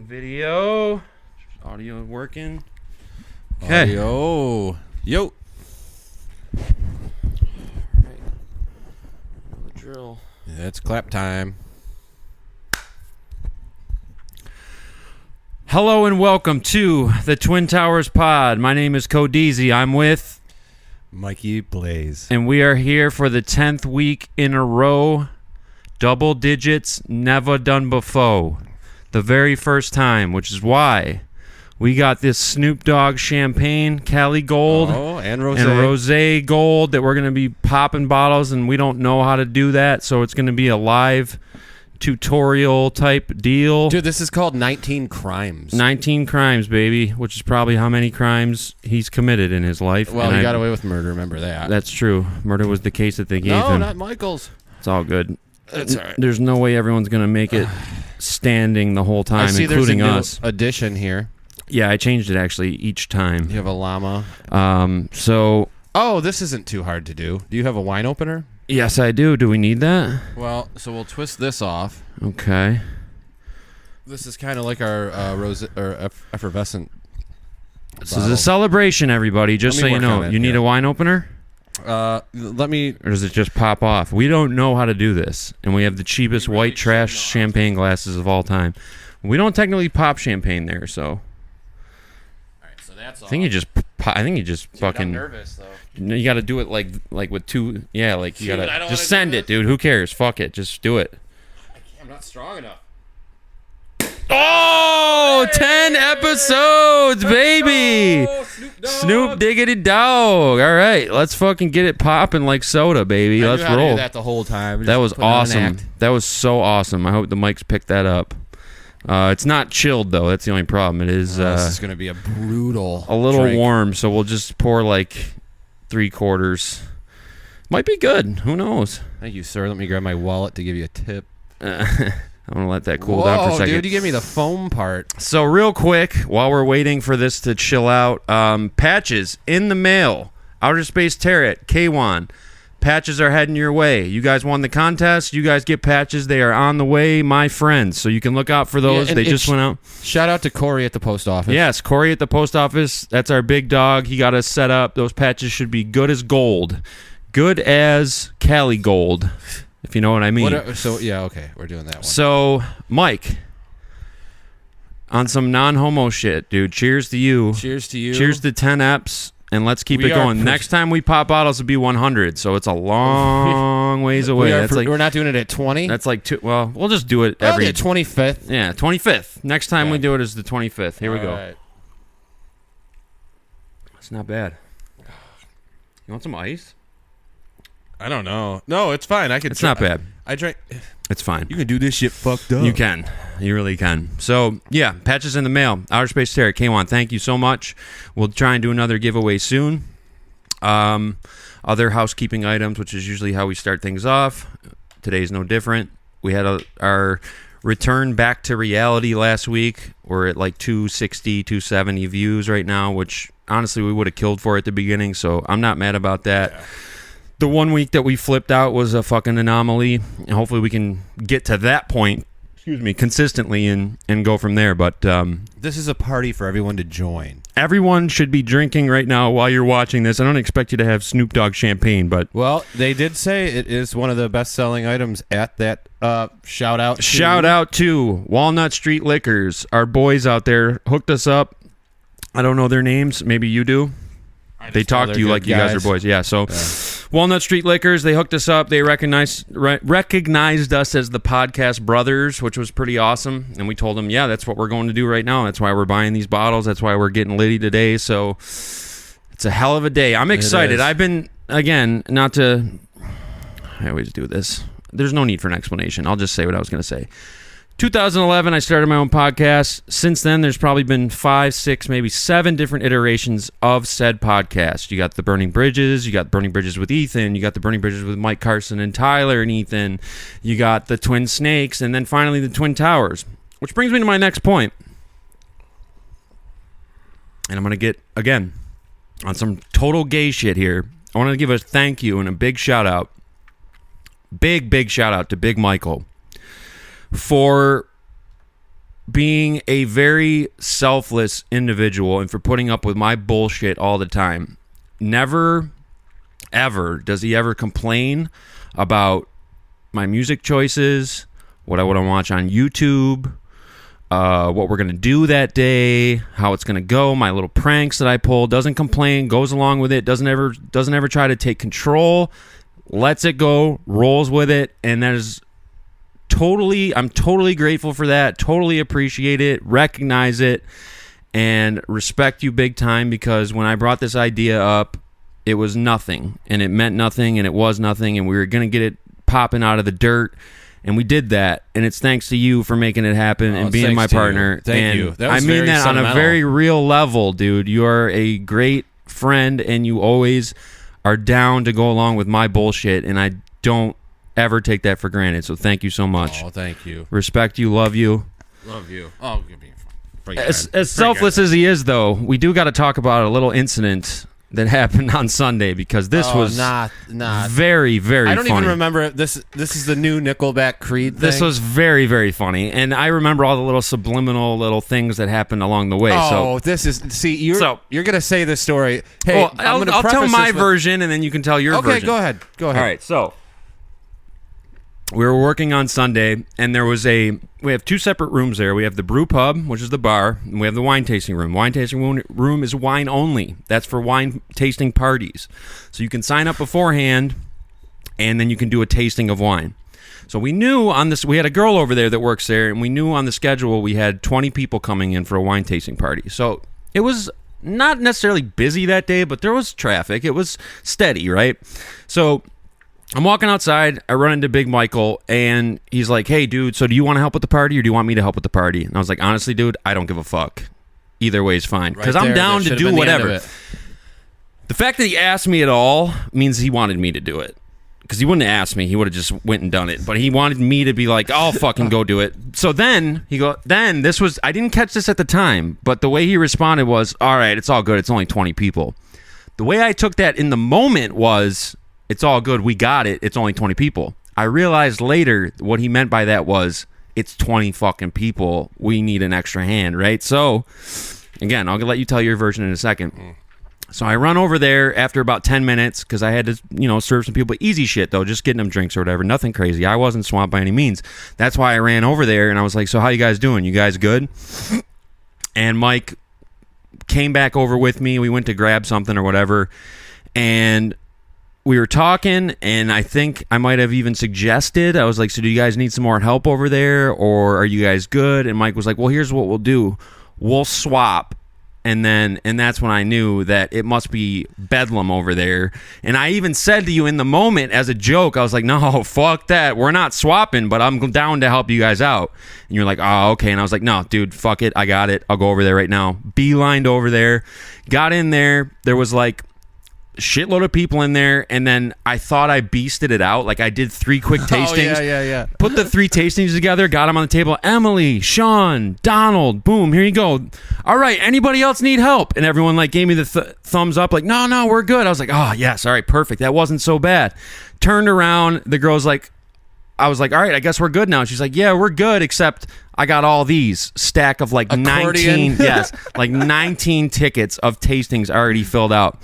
Video. Audio working. Okay. Audio. Yo. Alright. The drill. Yeah, it's clap time. Hello and welcome to the Twin Towers Pod. My name is codeezie. I'm with Mikey Blaze. and we are here for the 10th week in a row. Double digits, never done before. The very first time, which is why we got this Snoop Dogg champagne, Cali Gold, and Rosé. and Rosé Gold that we're going to be popping bottles, and we don't know how to do that, so it's going to be a live tutorial type deal. Dude, this is called 19 Crimes. 19 crimes, baby, which is probably how many crimes he's committed in his life. Well, and he got away with murder, remember that. That's true. Murder was the case that they gave him. No, not Michael's. It's all good. That's all right. There's no way everyone's going to make it standing the whole time, I see including there's a new us. addition here. Yeah, I changed it actually each time. You have a llama. So, Oh, this isn't too hard to do. Do you have a wine opener? yes, I do. Do we need that? Well, so we'll twist this off. Okay. This is kind of like our effervescent This is a celebration, everybody, just Let so me you work know. on it, You need yeah. a wine opener? Let me... Or does it just pop off? We don't know how to do this, and we have the cheapest white trash champagne glasses of all time. We don't technically pop champagne there, so All right, so that's I think you just fucking. I'm nervous, though. You got to do it like with two. Yeah, like you Dude, got I don't to just wanna send do it, dude. Who cares? Fuck it, just do it. I'm not strong enough. Oh, 10 episodes, baby. Snoop Diggity Dog. All right, let's fucking get it popping like soda, baby. I Let's knew how to roll. do that the whole time. That was Just put on an awesome. act. That was so awesome. I hope the mics picked that up. It's not chilled though. That's the only problem. It is This is gonna be a brutal. a little drink. warm, so we'll just pour like 3/4. Might be good. Who knows? Thank you, sir. Let me grab my wallet to give you a tip. I'm gonna let that cool down for a second. Dude, you give me the foam part. So real quick, while we're waiting for this to chill out, patches in the mail. Outer Space Tarot, K1. Patches are heading your way. You guys won the contest. You guys get patches. They are on the way, my friends. So you can look out for those. Yeah, and they just went out. Shout out to Corey at the post office. Yes, Corey at the post office. That's our big dog. He got us set up. Those patches should be good as gold. Good as Cali Gold, if you know what I mean. Okay, we're doing that one. So, Mike, on some non-homo shit, dude, cheers to you. Cheers to you. Cheers to 10 eps, and let's keep We it are going. Next time we pop bottles, it'll be 100, so it's a long ways away. We're not doing it at 20. That's like two. Well, we'll just do it every. the 25th. Yeah, 25th. Next time we Okay. do it is the 25th. Here we go. Right. It's not bad. You want some ice? I don't know. No, it's fine. I can. It's not bad. I drank. It's fine. You can do this shit fucked up. You can. You really can. So, yeah, patches in the mail. Outer Space Tarot, K1, thank you so much. We'll try and do another giveaway soon. Other housekeeping items, which is usually how we start things off. Today's no different. We had our return back to reality last week. We're at like 260, 270 views right now, which honestly we would have killed for at the beginning, so I'm not mad about that. Yeah. The 1 week that we flipped out was a fucking anomaly, and hopefully we can get to that point, consistently and go from there. But this is a party for everyone to join. Everyone should be drinking right now while you're watching this. I don't expect you to have Snoop Dogg champagne, but Well, they did say it is one of the best-selling items at that shout out. Shout out to Walnut Street Liquors. Our boys out there hooked us up. I don't know their names. Maybe you do. They talk to you like you guys are boys. Yeah, so Walnut Street Liquors, they hooked us up. They recognized us as the podcast brothers, which was pretty awesome. And we told them, yeah, that's what we're going to do right now. That's why we're buying these bottles. That's why we're getting litty today. So it's a hell of a day. I'm excited. I've been, again, I always do this. There's no need for an explanation. I'll just say what I was going to say. 2011, I started my own podcast. Since then, there's probably been 5, 6, maybe 7 different iterations of said podcast. You got the Burning Bridges. You got Burning Bridges with Ethan. You got the Burning Bridges with Mike Carson and Tyler and Ethan. You got the Twin Snakes. And then finally the Twin Towers. Which brings me to my next point. And I'm going to get, again, on some total gay shit here. I want to give a thank you and a big shout out. Big shout out to Big Michael for being a very selfless individual and for putting up with my bullshit all the time. Never, ever does he ever complain about my music choices, what I want to watch on YouTube, what we're going to do that day, how it's going to go, my little pranks that I pull. Doesn't complain, goes along with it, doesn't ever try to take control, lets it go, rolls with it, and that is I'm totally grateful for that, totally appreciate it, recognize it, and respect you big time, because when I brought this idea up, it was nothing, and it meant nothing, and it was nothing, and we were going to get it popping out of the dirt, and we did that, and it's thanks to you for making it happen and being my partner. Thank you. I mean that on a very real level, dude. You are a great friend, and you always are down to go along with my bullshit, and I don't ever take that for granted, so thank you so much. Oh, thank you. Respect you, love you. Love you. Oh, give me as selfless as he is, though, we do got to talk about a little incident that happened on Sunday, because this was not very, very funny. I don't even remember this is the new Nickelback Creed thing. This was very, very funny, and I remember all the little subliminal little things that happened along the way. You're gonna say this story. Hey, well, I'll tell my version, and then you can tell your version. Okay, go ahead. All right, so we were working on Sunday, and we have two separate rooms there. We have the brew pub, which is the bar, and we have the wine tasting room. Wine tasting room is wine only. That's for wine tasting parties. So you can sign up beforehand, and then you can do a tasting of wine. So we knew we had a girl over there that works there, and we knew on the schedule we had 20 people coming in for a wine tasting party. So it was not necessarily busy that day, but there was traffic. It was steady, right? So I'm walking outside, I run into Big Michael, and he's like, hey, dude, so do you want to help with the party, or do you want me to help with the party? And I was like, honestly, dude, I don't give a fuck. Either way is fine, because I'm down to do whatever. The fact that he asked me at all means he wanted me to do it, because he wouldn't have asked me. He would have just went and done it, but he wanted me to be like, I'll fucking go do it. So then, this was, I didn't catch this at the time, but the way he responded was, all right, it's all good, it's only 20 people. The way I took that in the moment was, it's all good, we got it, it's only 20 people. I realized later what he meant by that was, it's 20 fucking people, we need an extra hand, right? So, again, I'll let you tell your version in a second. So I run over there after about 10 minutes, because I had to, serve some people. Easy shit, though, just getting them drinks or whatever, nothing crazy. I wasn't swamped by any means. That's why I ran over there, and I was like, so how you guys doing? You guys good? And Mike came back over with me. We went to grab something or whatever, and we were talking, and I think I might have even suggested, I was like, so do you guys need some more help over there, or are you guys good? And Mike was like, well, here's what we'll do. We'll swap. And that's when I knew that it must be bedlam over there. And I even said to you in the moment as a joke, I was like, no, fuck that. We're not swapping, but I'm down to help you guys out. And you're like, oh, okay. And I was like, no, dude, fuck it. I got it. I'll go over there right now. Beelined over there. Got in there. There was like shitload of people in there, and then I thought I beasted it out. Like I did 3 quick tastings. Oh, yeah. Put the 3 tastings together, got them on the table. Emily, Sean, Donald, boom, here you go. All right, anybody else need help? And everyone like gave me the thumbs up, like, no, we're good. I was like, oh, yes, all right, perfect. That wasn't so bad. Turned around, the girl's like, I was like, all right, I guess we're good now. She's like, yeah, we're good, except I got all these stack of like accordion. 19, yes, like 19 tickets of tastings already filled out.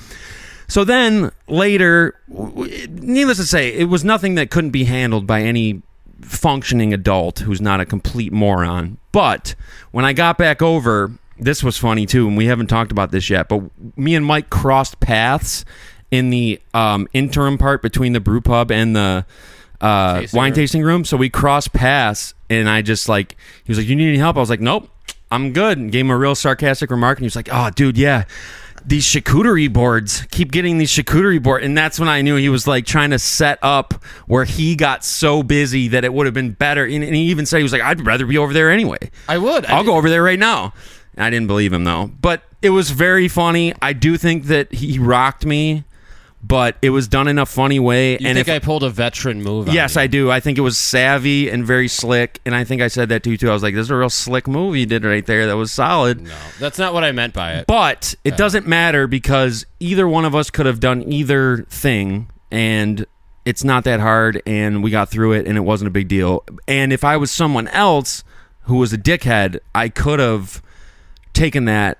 So then later, needless to say, it was nothing that couldn't be handled by any functioning adult who's not a complete moron. But when I got back over, this was funny too, and we haven't talked about this yet, but me and Mike crossed paths in the interim part between the brew pub and the wine tasting room. So we crossed paths, and I just like, he was like, you need any help? I was like, nope, I'm good. And gave him a real sarcastic remark, and he was like, oh, dude, yeah. These charcuterie boards, keep getting these charcuterie boards. And that's when I knew he was like trying to set up where he got so busy that it would have been better. And he even said, he was like, I'd rather be over there anyway. I would. I'll go over there right now. I didn't believe him though. But it was very funny. I do think that he rocked me, but it was done in a funny way. You think I pulled a veteran move on Yes, you? I do. I think it was savvy and very slick. And I think I said that to you too. I was like, this is a real slick move you did right there. That was solid. No, that's not what I meant by it. But it doesn't matter, because either one of us could have done either thing, and it's not that hard, and we got through it, and it wasn't a big deal. And if I was someone else, who was a dickhead, I could have taken that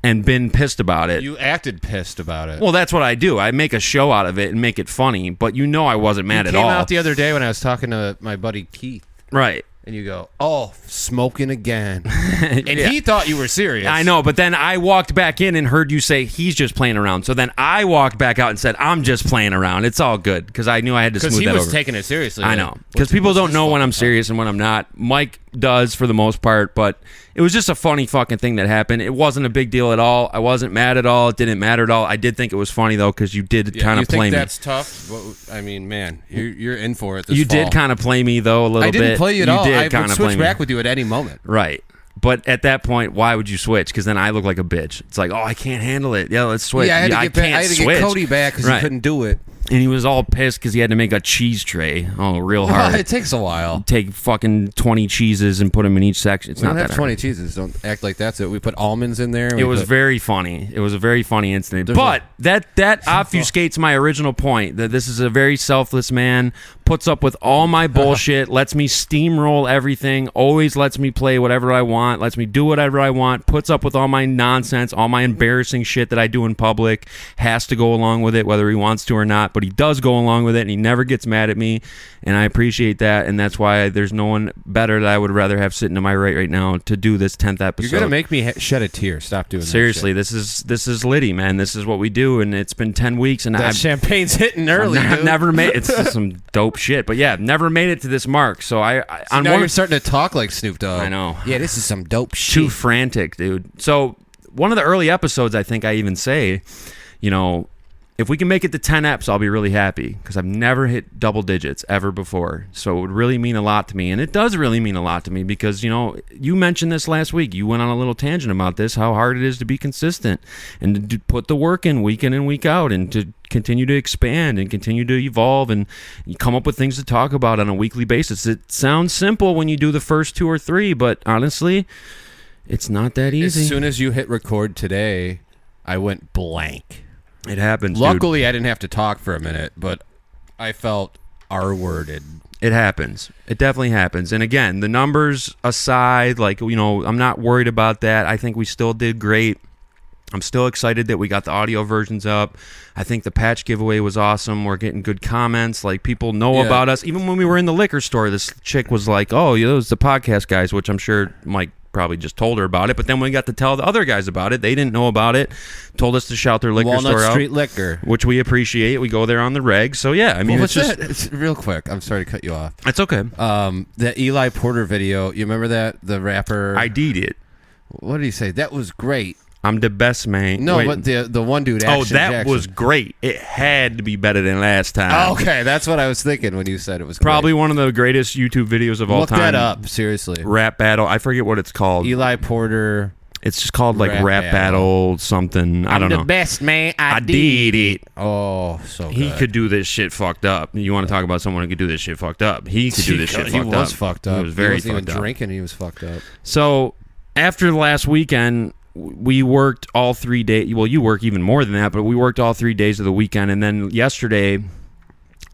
and been pissed about it. You acted pissed about it. Well, that's what I do. I make a show out of it and make it funny, but I wasn't mad at all. You came out the other day when I was talking to my buddy Keith. Right. And you go, oh, smoking again. And he thought you were serious. I know, but then I walked back in and heard you say, he's just playing around. So then I walked back out and said, I'm just playing around. It's all good, because I knew I had to smooth that over. Because he was taking it seriously. I know, because people don't know when I'm serious and when I'm not. Mike does for the most part, but it was just a funny fucking thing that happened. It wasn't a big deal at all. I wasn't mad at all. It didn't matter at all. I did think it was funny, though, because you did kind of play me. You think that's tough? Well, I mean, man, you're in for it this You fall. did kind of play me, though, a little bit. I didn't play you at all. I would switch back with you at any moment. Right. But at that point, why would you switch? Because then I look like a bitch. It's like, oh, I can't handle it. Yeah, let's switch. Yeah, I had to get Cody back because he couldn't do it. And he was all pissed because he had to make a cheese tray. Oh, real hard. It takes a while. Take fucking 20 cheeses and put them in each section. It's not that hard. 20 cheeses. Don't act like that's it. We put almonds in there. It was very funny. It was a very funny incident. But that obfuscates my original point, that this is a very selfless man, puts up with all my bullshit, lets me steamroll everything, always lets me play whatever I want, lets me do whatever I want, puts up with all my nonsense, all my embarrassing shit that I do in public, has to go along with it whether he wants to or not, but he does go along with it, and he never gets mad at me, and I appreciate that, and that's why there's no one better that I would rather have sitting to my right now to do this 10th episode. You're gonna make me shed a tear. Stop doing that. Seriously, this is Liddy, man. This is what we do, and it's been 10 weeks, and that champagne's hitting early. I've never made it's some dope shit, but yeah, never made it to this mark. So now you're starting to talk like Snoop Dogg. I know. Yeah, this is some dope shit. Too frantic, dude. So one of the early episodes, I think I even say, if we can make it to 10 eps, I'll be really happy, because I've never hit double digits ever before. So it would really mean a lot to me. And it does really mean a lot to me because, you mentioned this last week. You went on a little tangent about this, how hard it is to be consistent and to put the work in week and week out, and to continue to expand and continue to evolve, and you come up with things to talk about on a weekly basis. It sounds simple when you do the first 2 or 3, but honestly, it's not that easy. As soon as you hit record today, I went blank. It happens. Luckily, I didn't have to talk for a minute, but I felt R-worded. It happens. It definitely happens. And again, the numbers aside, I'm not worried about that. I think we still did great. I'm still excited that we got the audio versions up. I think the patch giveaway was awesome. We're getting good comments. Like, people know about us. Even when we were in the liquor store, this chick was like, oh, those the podcast guys, which I'm sure Mike probably just told her about it. But then when we got to tell the other guys about it, they didn't know about it. Told us to shout their liquor store out. Walnut Street Liquor. Which we appreciate. We go there on the reg. So, yeah. I mean, what's that? It's real quick. I'm sorry to cut you off. It's okay. The Eli Porter video, you remember that? The rapper? I did it. What did he say? That was great. I'm the best, man. No, but the one dude, Action Jackson. Was great. It had to be better than last time. Okay, that's what I was thinking when you said it was probably great. One of the greatest YouTube videos of all time. Look that up, seriously. Rap battle. I forget what it's called. Eli Porter. It's just called like rap battle something. I don't know. I'm the best, man. I did it. Oh, so good. He could do this shit fucked up. You want to talk about someone who could do this shit fucked up? He could do this shit fucked up. He was fucked up. He was very fucked up. He wasn't even drinking. He was fucked up. So after last weekend, we worked all 3 days. Well, you work even more than that, but we worked all 3 days of the weekend. And then yesterday,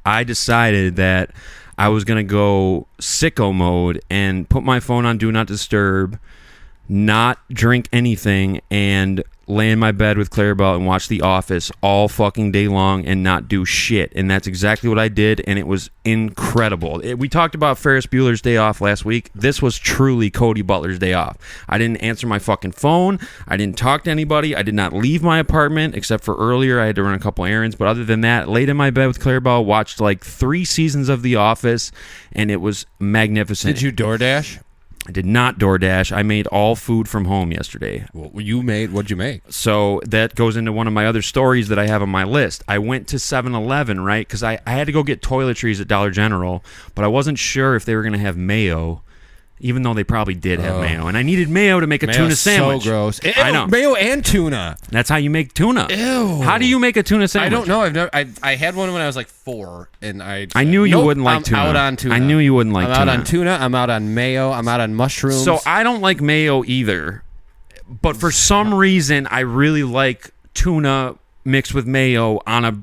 I decided that I was going to go sicko mode and put my phone on Do Not Disturb, not drink anything, and lay in my bed with Claribell and watch The Office all fucking day long and not do shit. And that's exactly what I did, and it was incredible. We talked about Ferris Bueller's Day Off last week. This was truly Cody Butler's day off. I didn't answer my fucking phone. I didn't talk to anybody. I did not leave my apartment, except for earlier I had to run a couple errands. But other than that, laid in my bed with Claribell, watched like 3 seasons of The Office, and it was magnificent. Did you DoorDash? I did not DoorDash. I made all food from home yesterday. What'd you make? So that goes into one of my other stories that I have on my list. I went to 7-Eleven, right? Because I had to go get toiletries at Dollar General, but I wasn't sure if they were going to have mayo, even though they probably did have mayo. And I needed mayo to make a tuna sandwich. So gross. Ew, I know. Mayo and tuna. That's how you make tuna. Ew. How do you make a tuna sandwich? I don't know. I had one when I was like 4, and I knew you wouldn't like tuna. I'm out on tuna. I knew you wouldn't like tuna. I'm out on tuna. I'm out on mayo. I'm out on mushrooms. So I don't like mayo either. But for some reason, I really like tuna mixed with mayo on a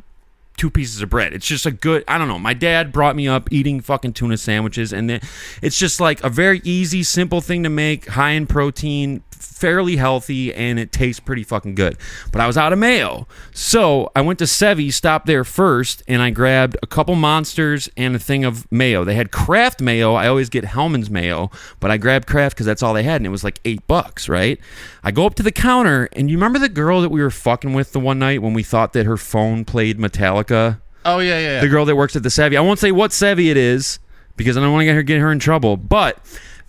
2 pieces of bread. It's just a good, I don't know. My dad brought me up eating fucking tuna sandwiches, and it's just like a very easy, simple thing to make, high in protein, fairly healthy, and it tastes pretty fucking good. But I was out of mayo, so I went to Sevi, stopped there first, and I grabbed a couple Monsters and a thing of mayo. They had Kraft mayo. I always get Hellman's mayo, but I grabbed Kraft because that's all they had, and it was like $8, right? I go up to the counter, and you remember the girl that we were fucking with the one night when we thought that her phone played Metallica? Oh, yeah. The girl that works at the Sevi. I won't say what Sevi it is because I don't want to get her in trouble, but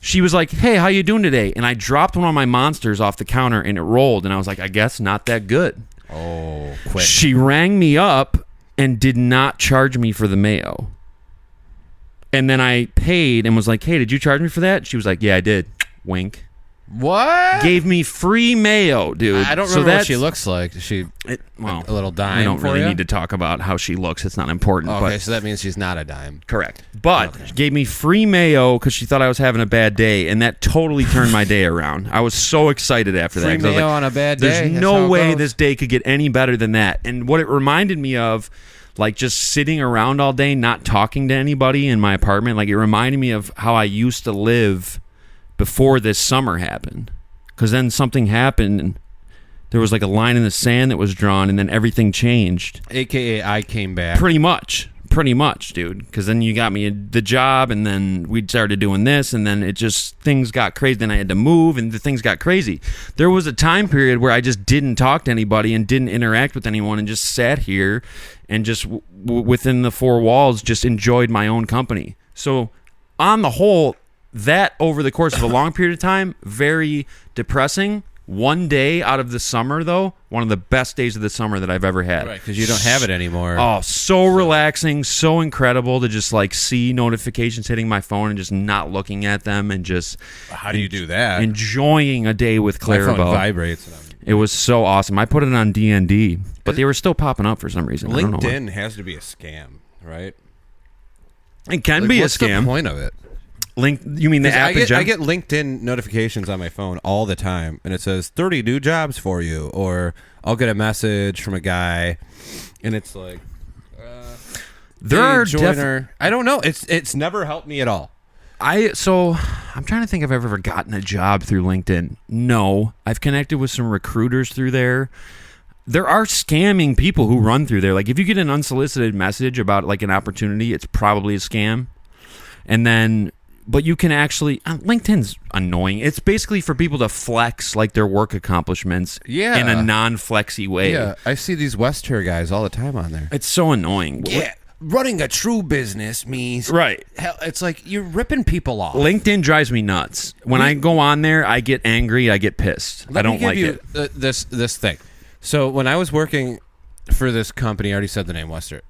she was like, hey, how you doing today? And I dropped one of my Monsters off the counter, and it rolled, and I was like, I guess not that good. Oh, quick. She rang me up and did not charge me for the mayo. And then I paid and was like, hey, did you charge me for that? She was like, yeah, I did. Wink. What? Gave me free mayo, dude. I don't remember what she looks like. Is she a little dime? I don't really you? need to talk about how she looks. It's not important. Okay, so that means she's not a dime. Correct. But she gave me free mayo because she thought I was having a bad day, and that totally turned my day around. I was so excited after that. Free mayo on a bad day? There's no way this day could get any better than that. And what it reminded me of, like just sitting around all day, not talking to anybody in my apartment, like it reminded me of how I used to live before this summer happened, because then something happened and there was like a line in the sand that was drawn, and then everything changed. AKA I came back. Pretty much, dude. Because then you got me the job, and then we started doing this, and then it just, things got crazy. Then I had to move, and the things got crazy. There was a time period where I just didn't talk to anybody and didn't interact with anyone, and just sat here and just within the 4 walls just enjoyed my own company. So on the whole, that over the course of a long period of time, very depressing. One day out of the summer, though, one of the best days of the summer that I've ever had. Right, because you don't have it anymore. Oh, so relaxing, so incredible to just like see notifications hitting my phone and just not looking at them and just... How do you do that? Enjoying a day with Claribell. My phone vibrates. It was so awesome. I put it on DND, but they were still popping up for some reason. LinkedIn has to be a scam, right? It can be a scam. What's the point of it? You mean the app? I get LinkedIn notifications on my phone all the time, and it says 30 new jobs for you, or I'll get a message from a guy, and it's like, there are I don't know. It's never helped me at all. I'm trying to think if I've ever gotten a job through LinkedIn. No, I've connected with some recruiters through there. There are scamming people who run through there. Like if you get an unsolicited message about like an opportunity, it's probably a scam. And then, but you can actually, LinkedIn's annoying. It's basically for people to flex like their work accomplishments in a non-flexy way. Yeah, I see these Western guys all the time on there. It's so annoying. Yeah, running a true business means... Right. Hell, it's like you're ripping people off. LinkedIn drives me nuts. When I go on there, I get angry, I get pissed. I don't like it. This thing. So when I was working for this company, I already said the name, Western.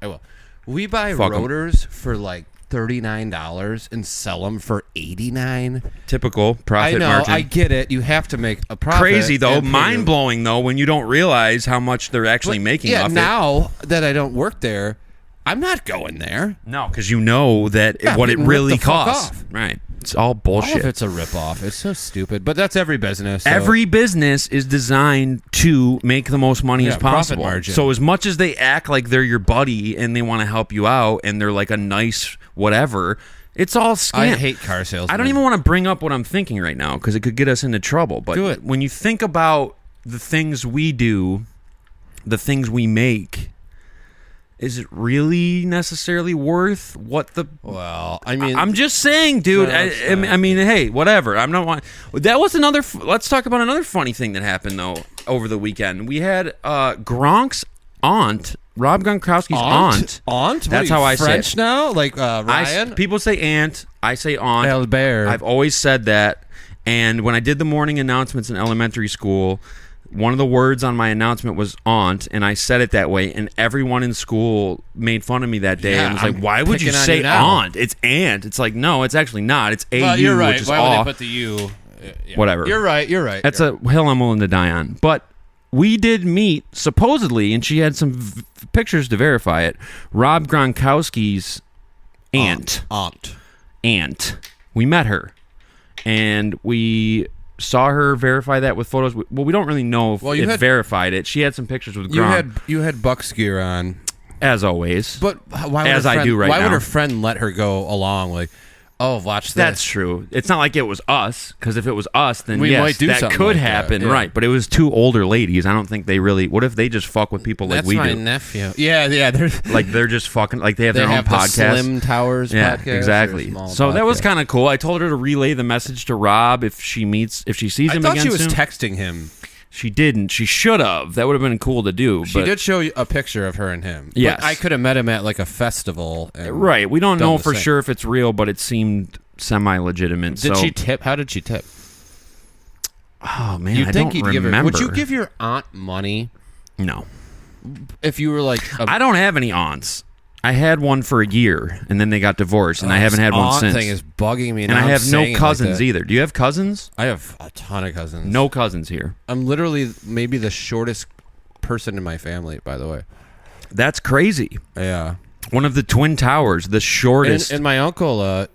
We buy rotors for like $39 and sell them for $89. Typical profit margin. I get it. You have to make a profit. Crazy though, mind blowing though, when you don't realize how much they're actually making off it. Now that I don't work there, I'm not going there. No, because you know that what it really costs. Right. It's all bullshit. All of it's a ripoff. It's so stupid. But that's every business. So. Every business is designed to make the most money as possible. Profit margin. So as much as they act like they're your buddy and they want to help you out and they're like a nice whatever, it's all scam. I hate car salesmen. I don't even want to bring up what I'm thinking right now because it could get us into trouble. But do it. When you think about the things we do, the things we make, is it really necessarily worth what the... Well, I mean... I'm just saying, dude. I mean, hey, whatever. I'm not... That was another... Let's talk about another funny thing that happened, though, over the weekend. We had Gronk's aunt, Rob Gronkowski's aunt. Aunt? That's how I say it. French now? Like Ryan? People say aunt. I say aunt. Albert. I've always said that. And when I did the morning announcements in elementary school... One of the words on my announcement was aunt, and I said it that way, and everyone in school made fun of me that day. And was like, why would you say aunt? It's aunt. It's like, no, it's actually not. It's A-U, you're right. which is why off. would they put the U? Yeah. Whatever. You're right. That's a hill I'm willing to die on. But we did meet, supposedly, and she had some pictures to verify it, Rob Gronkowski's aunt. Aunt. We met her, and we... saw her verify that with photos. Well, we don't really know if it verified it. She had some pictures with Gronk. You had Bucks gear on. as always. But why would I do right now. Why would her friend let her go along? Like, oh, watch this. That's true. It's not like it was us, because if it was us, then We might do that something could like happen, that, yeah. right? But it was two older ladies. I don't think they really. What if they just fuck with people like That's we my do? nephew. Yeah. They're just fucking like they have They their own have the podcast. Slim Towers Yeah, podcast. exactly. So that was kind of cool. I told her to relay the message to Rob if she sees him again. I thought she was soon. texting him. She didn't. She should have. That would have been cool to do. She but, did show you a picture of her and him. Yes. But I could have met him at like a festival. And right. We don't done know the for same. sure if it's real, but it seemed semi-legitimate. Did she tip? How did she tip? Oh man, You'd I think don't you'd remember. give her. Would you give your aunt money No. if you were like? I don't have any aunts. I had one for a year, and then they got divorced, and I haven't had one aunt since. Thing is bugging me. And now I I'm have no saying it cousins like that. either. Do you have cousins? I have a ton of cousins. No cousins here. I'm literally maybe the shortest person in my family. By the way. That's crazy. Yeah. One of the Twin Towers, the shortest. And my uncle,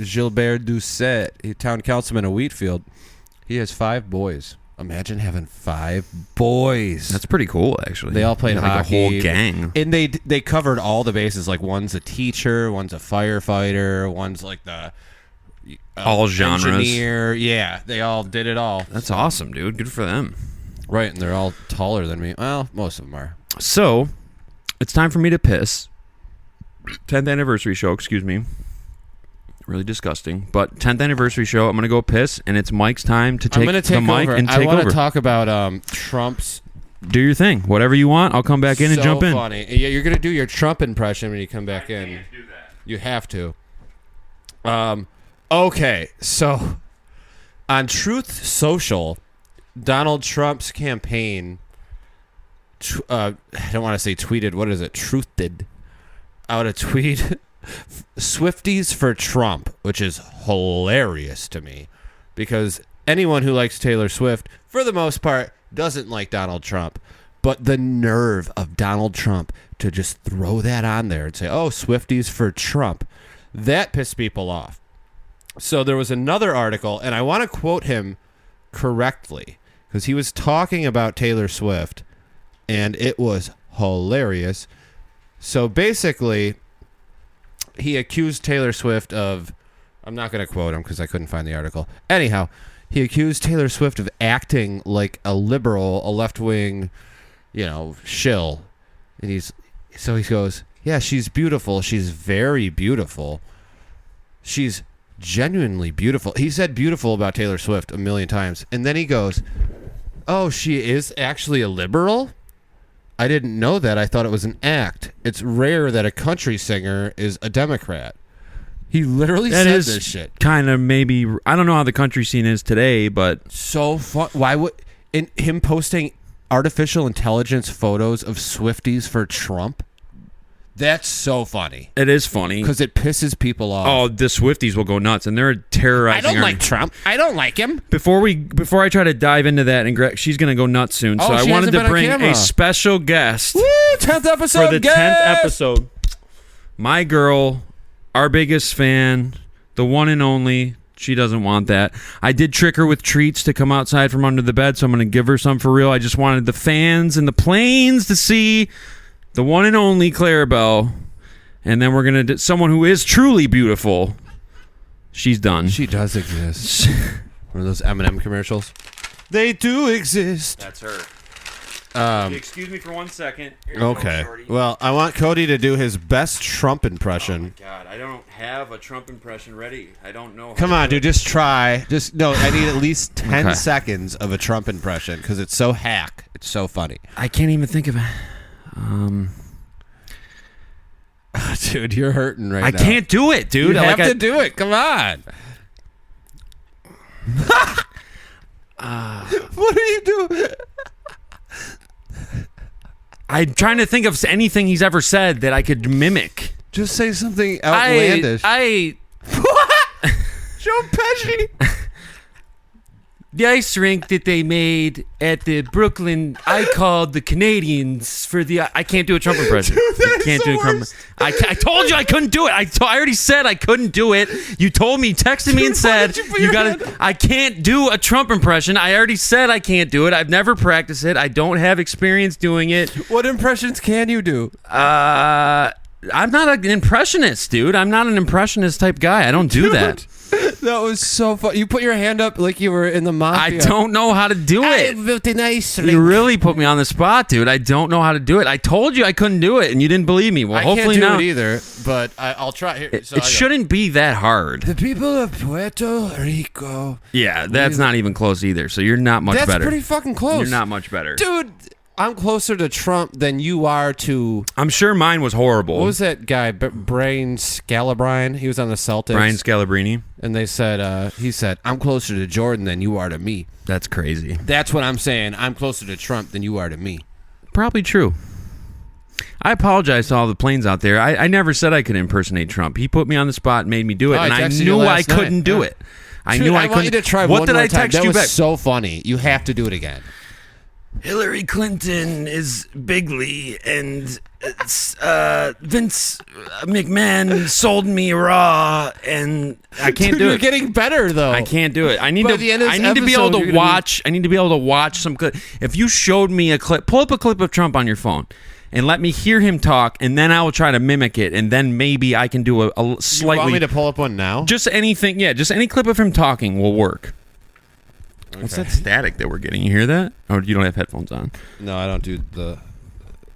Gilbert Doucet, town councilman of Wheatfield, he has 5 boys. Imagine having 5 boys. That's pretty cool, actually. They all played like hockey. a whole gang. And they covered all the bases. Like one's a teacher, one's a firefighter, one's like the All genres. engineer. Yeah, they all did it all. That's awesome, dude. Good for them. Right, and they're all taller than me. Well, most of them are. So, it's time for me to piss. 10th anniversary show, excuse me. Really disgusting. But 10th anniversary show, I'm going to go piss, and it's Mike's time to take the mic over. and I take want over. to talk about Trump's. Do your thing. Whatever you want, I'll come back in and jump in. Funny. Yeah, you're going to do your Trump impression when you come back in. Can't do that. You have to. Okay, so on Truth Social, Donald Trump's campaign, I don't want to say tweeted, what is it? Truthed out a tweet, Swifties for Trump, which is hilarious to me because anyone who likes Taylor Swift, for the most part, doesn't like Donald Trump. But the nerve of Donald Trump to just throw that on there and say, oh, Swifties for Trump, that pissed people off. So there was another article, and I want to quote him correctly because he was talking about Taylor Swift, and it was hilarious. So basically, he accused Taylor Swift of, I'm not going to quote him because I couldn't find the article. Anyhow, he accused Taylor Swift of acting like a liberal, a left-wing, shill. And he goes, yeah, she's beautiful. She's very beautiful. She's genuinely beautiful. He said beautiful about Taylor Swift a million times. And then he goes, oh, she is actually a liberal? I didn't know that. I thought it was an act. It's rare that a country singer is a Democrat. He literally said this shit. Kind of maybe, I don't know how the country scene is today, but So fun. Why would him posting artificial intelligence photos of Swifties for Trump? That's so funny. it is funny. Because it pisses people off. Oh, the Swifties will go nuts, and they're terrorizing. I don't our- like Trump. I don't like him. Before I try to dive into that, and she's going to go nuts soon. So Oh, I she wanted hasn't been to on bring camera. a special guest Woo! 10th episode. for the 10th episode. My girl, our biggest fan, the one and only. She doesn't want that. I did trick her with treats to come outside from under the bed, so I'm going to give her some for real. I just wanted the fans and the planes to see the one and only Claribell. And then we're going to do someone who is truly beautiful. She's done. She does exist. One of those M&M commercials. They do exist. That's her. Excuse me for 1 second. Okay. Well, I want Cody to do his best Trump impression. Oh my God, I don't have a Trump impression ready. I don't know. Come on, dude. Just try. I need at least 10 Okay. seconds of a Trump impression because it's so hack. It's so funny. I can't even think of it. Dude, you're hurting right I now. can't do it, dude. You have to do it. Come on. What are you doing? I'm trying to think of anything he's ever said that I could mimic. Just say something outlandish. I What? Joe Pesci. The ice rink that they made at the Brooklyn, I called the Canadians for the. I can't do a Trump impression. I can't do a Trump. I told you I couldn't do it. I already said I couldn't do it. You told me, texted me and said you got to. I can't do a Trump impression. I already said I can't do it. I've never practiced it. I don't have experience doing it. What impressions can you do? I'm not an impressionist, dude. I'm not an impressionist type guy. I don't do that. That was so fun. You put your hand up like you were in the mafia. I don't know how to do it. I built an ice rink. You really put me on the spot, dude. I don't know how to do it. I told you I couldn't do it, and you didn't believe me. Well, hopefully I can't now do it either, but I'll try. Here, it shouldn't be that hard. The people of Puerto Rico. Yeah, that's not even close either. So you're not much better. That's pretty fucking close. You're not much better, dude. I'm closer to Trump than you are to... I'm sure mine was horrible. What was that guy? Brian Scalabrine? He was on the Celtics. Brian Scalabrine. And they said, he said, I'm closer to Jordan than you are to me. That's crazy. That's what I'm saying. I'm closer to Trump than you are to me. Probably true. I apologize to all the planes out there. I never said I could impersonate Trump. He put me on the spot and made me do it, and I knew I couldn't do it. I knew I couldn't. I want you to try what one did more I time. text that you was back? So funny. You have to do it again. Hillary Clinton is bigly, and Vince McMahon sold me raw, and I can't do it. You're getting better though. I can't do it. I need to be able episode, to watch. I need to be able to watch some clip. If you showed me a clip, pull up a clip of Trump on your phone, and let me hear him talk, and then I will try to mimic it, and then maybe I can do a slightly. You want me to pull up one now? Just anything. Yeah, just any clip of him talking will work. Okay. What's that static that we're getting? You hear that? Or you don't have headphones on? No, I don't do the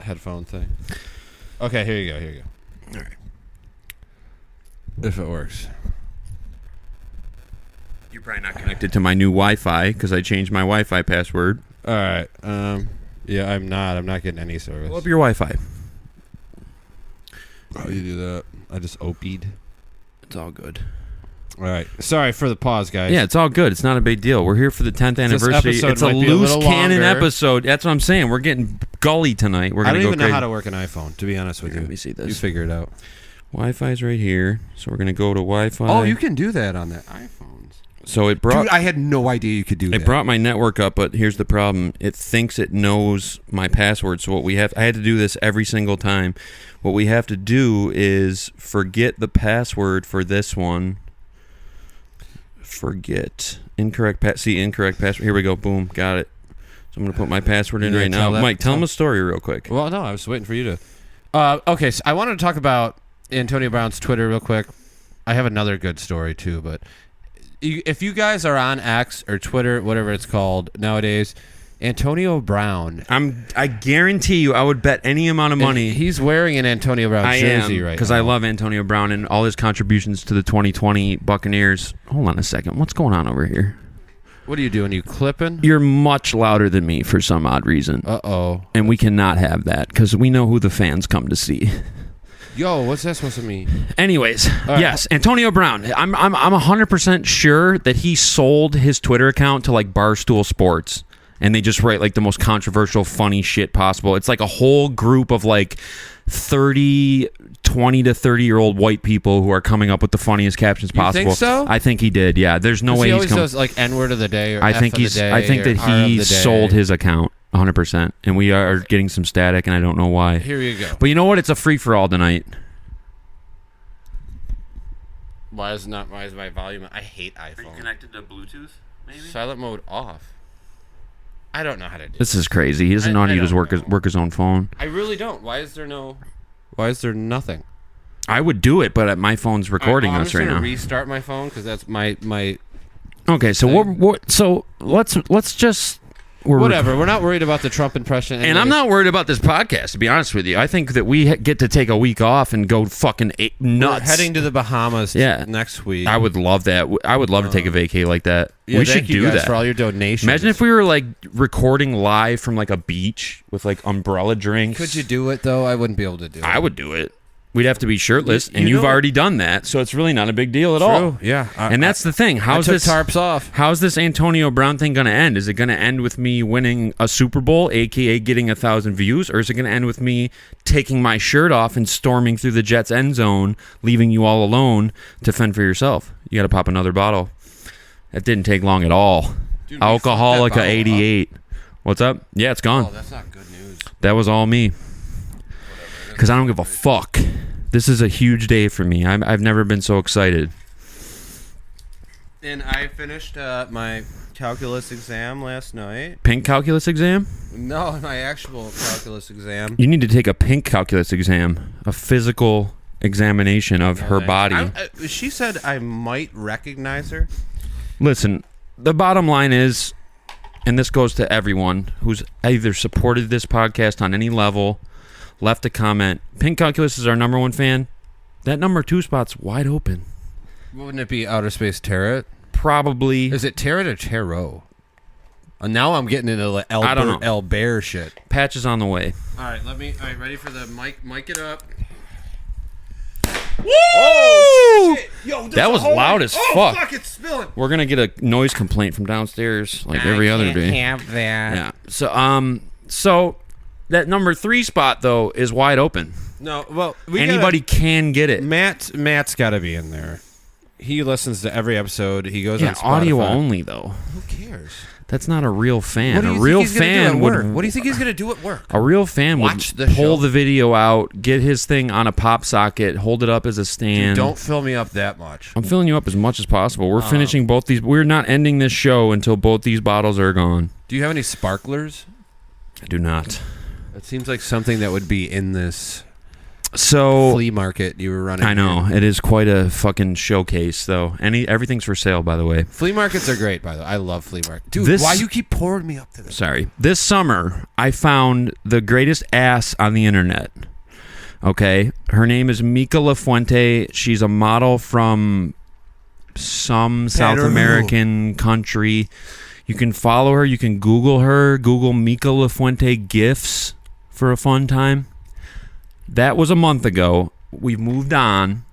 headphone thing. Okay, here you go. Here you go. All right. If it works. You're probably not connected to my new Wi-Fi because I changed my Wi-Fi password. All right. Yeah, I'm not. I'm not getting any service. Pull up your Wi-Fi. How do you do that? I just OP'd. It's all good. All right. Sorry for the pause, guys. Yeah, it's all good. It's not a big deal. We're here for the 10th anniversary. It's a loose cannon episode. That's what I'm saying. We're getting gully tonight. We're I gonna don't go even crazy. know how to work an iPhone, to be honest with you. Let me see this. You figure it out. Wi-Fi's right here. So we're going to go to Wi-Fi. Oh, you can do that on the iPhones. So it brought... Dude, I had no idea you could do that. It brought my network up, but here's the problem. It thinks it knows my password. So what we have... I had to do this every single time. What we have to do is forget the password for this one. Forget incorrect password. Here we go. Boom, got it. So I'm gonna put my password in right now. Mike, tell him a story real quick. Well, no, I was waiting for you to. Okay, so I wanted to talk about Antonio Brown's Twitter real quick. I have another good story too, but if you guys are on X or Twitter, whatever it's called nowadays, Antonio Brown. I guarantee you, I would bet any amount of money. He's wearing an Antonio Brown jersey right now. Because I love Antonio Brown and all his contributions to the 2020 Buccaneers. Hold on a second. What's going on over here? What are you doing? You clipping? You're much louder than me for some odd reason. Uh-oh. And we cannot have that because we know who the fans come to see. Yo, what's that supposed to mean? Anyways, yes, Antonio Brown. I'm 100% sure that he sold his Twitter account to like Barstool Sports. And they just write like the most controversial, funny shit possible. It's like a whole group of like 20 to 30-year-old white people who are coming up with the funniest captions possible. You think so? I think he did. Yeah, there's no way he he's always does like N-word of the day or I think F of the day. I think that he sold his account 100%, and we are getting some static, and I don't know why. Here you go. But you know what? It's a free for all tonight. Why is my volume? I hate iPhone. Are you connected to Bluetooth? Maybe silent mode off. I don't know how to do this. Is crazy. He doesn't know how to use work his own phone. I really don't. Why is there nothing? I would do it, but my phone's recording us right now. I'm just gonna restart my phone because that's my. Okay, so let's just. Whatever. We're not worried about the Trump impression. And I'm not worried about this podcast, to be honest with you. I think that we get to take a week off and go fucking nuts. We're heading to the Bahamas next week. I would love that. I would love to take a vacay like that. Yeah, we should do that. For all your donations. Imagine if we were like recording live from like a beach with like umbrella drinks. Could you do it, though? I wouldn't be able to do it. I would do it. We'd have to be shirtless, and you've already done that, so it's really not a big deal at all. Yeah, and that's the thing. How's this tarps off? How's this Antonio Brown thing going to end? Is it going to end with me winning a Super Bowl, aka getting 1,000 views, or is it going to end with me taking my shirt off and storming through the Jets' end zone, leaving you all alone to fend for yourself? You got to pop another bottle. That didn't take long at all. Dude, Alcoholic fucked that bottle 88. What's up? Yeah, it's gone. Oh, that's not good news. That was all me. Because I don't give a fuck. This is a huge day for me. I've never been so excited. And I finished my calculus exam last night. Pink calculus exam? No, my actual calculus exam. You need to take a pink calculus exam. A physical examination of her body. She said I might recognize her. Listen, the bottom line is, and this goes to everyone who's either supported this podcast on any level, left a comment. Pink Calculus is our number one fan. That number 2 spot's wide open. Wouldn't it be Outer Space Tarot? Probably. Is it Tarot or Tarot? Now I'm getting into the El Bear shit. Patch is on the way. All right, ready for the mic it up. Woo! Oh, shit. Yo, that was loud as fuck. Fuck, it's spilling. We're gonna get a noise complaint from downstairs like every other day. Have that. Yeah. So that number 3 spot though is wide open. No, well, anybody can get it. Matt's got to be in there. He listens to every episode. He goes on Spotify. Audio only though. Who cares? That's not a real fan. A real fan would. What do you think he's gonna do at work? A real fan would pull the video out, get his thing on a pop socket, hold it up as a stand. Dude, don't fill me up that much. I'm filling you up as much as possible. We're finishing both these. We're not ending this show until both these bottles are gone. Do you have any sparklers? I do not. It seems like something that would be in this flea market you were running. I know. It is quite a fucking showcase, though. Everything's for sale, by the way. Flea markets are great, by the way. I love flea markets. Dude, why you keep pouring me up to this? Sorry. This summer, I found the greatest ass on the internet. Okay? Her name is Mika LaFuente. She's a model from some South American country. You can follow her. You can Google her. Google Mika LaFuente GIFs for a fun time. That was a month ago. We've moved on.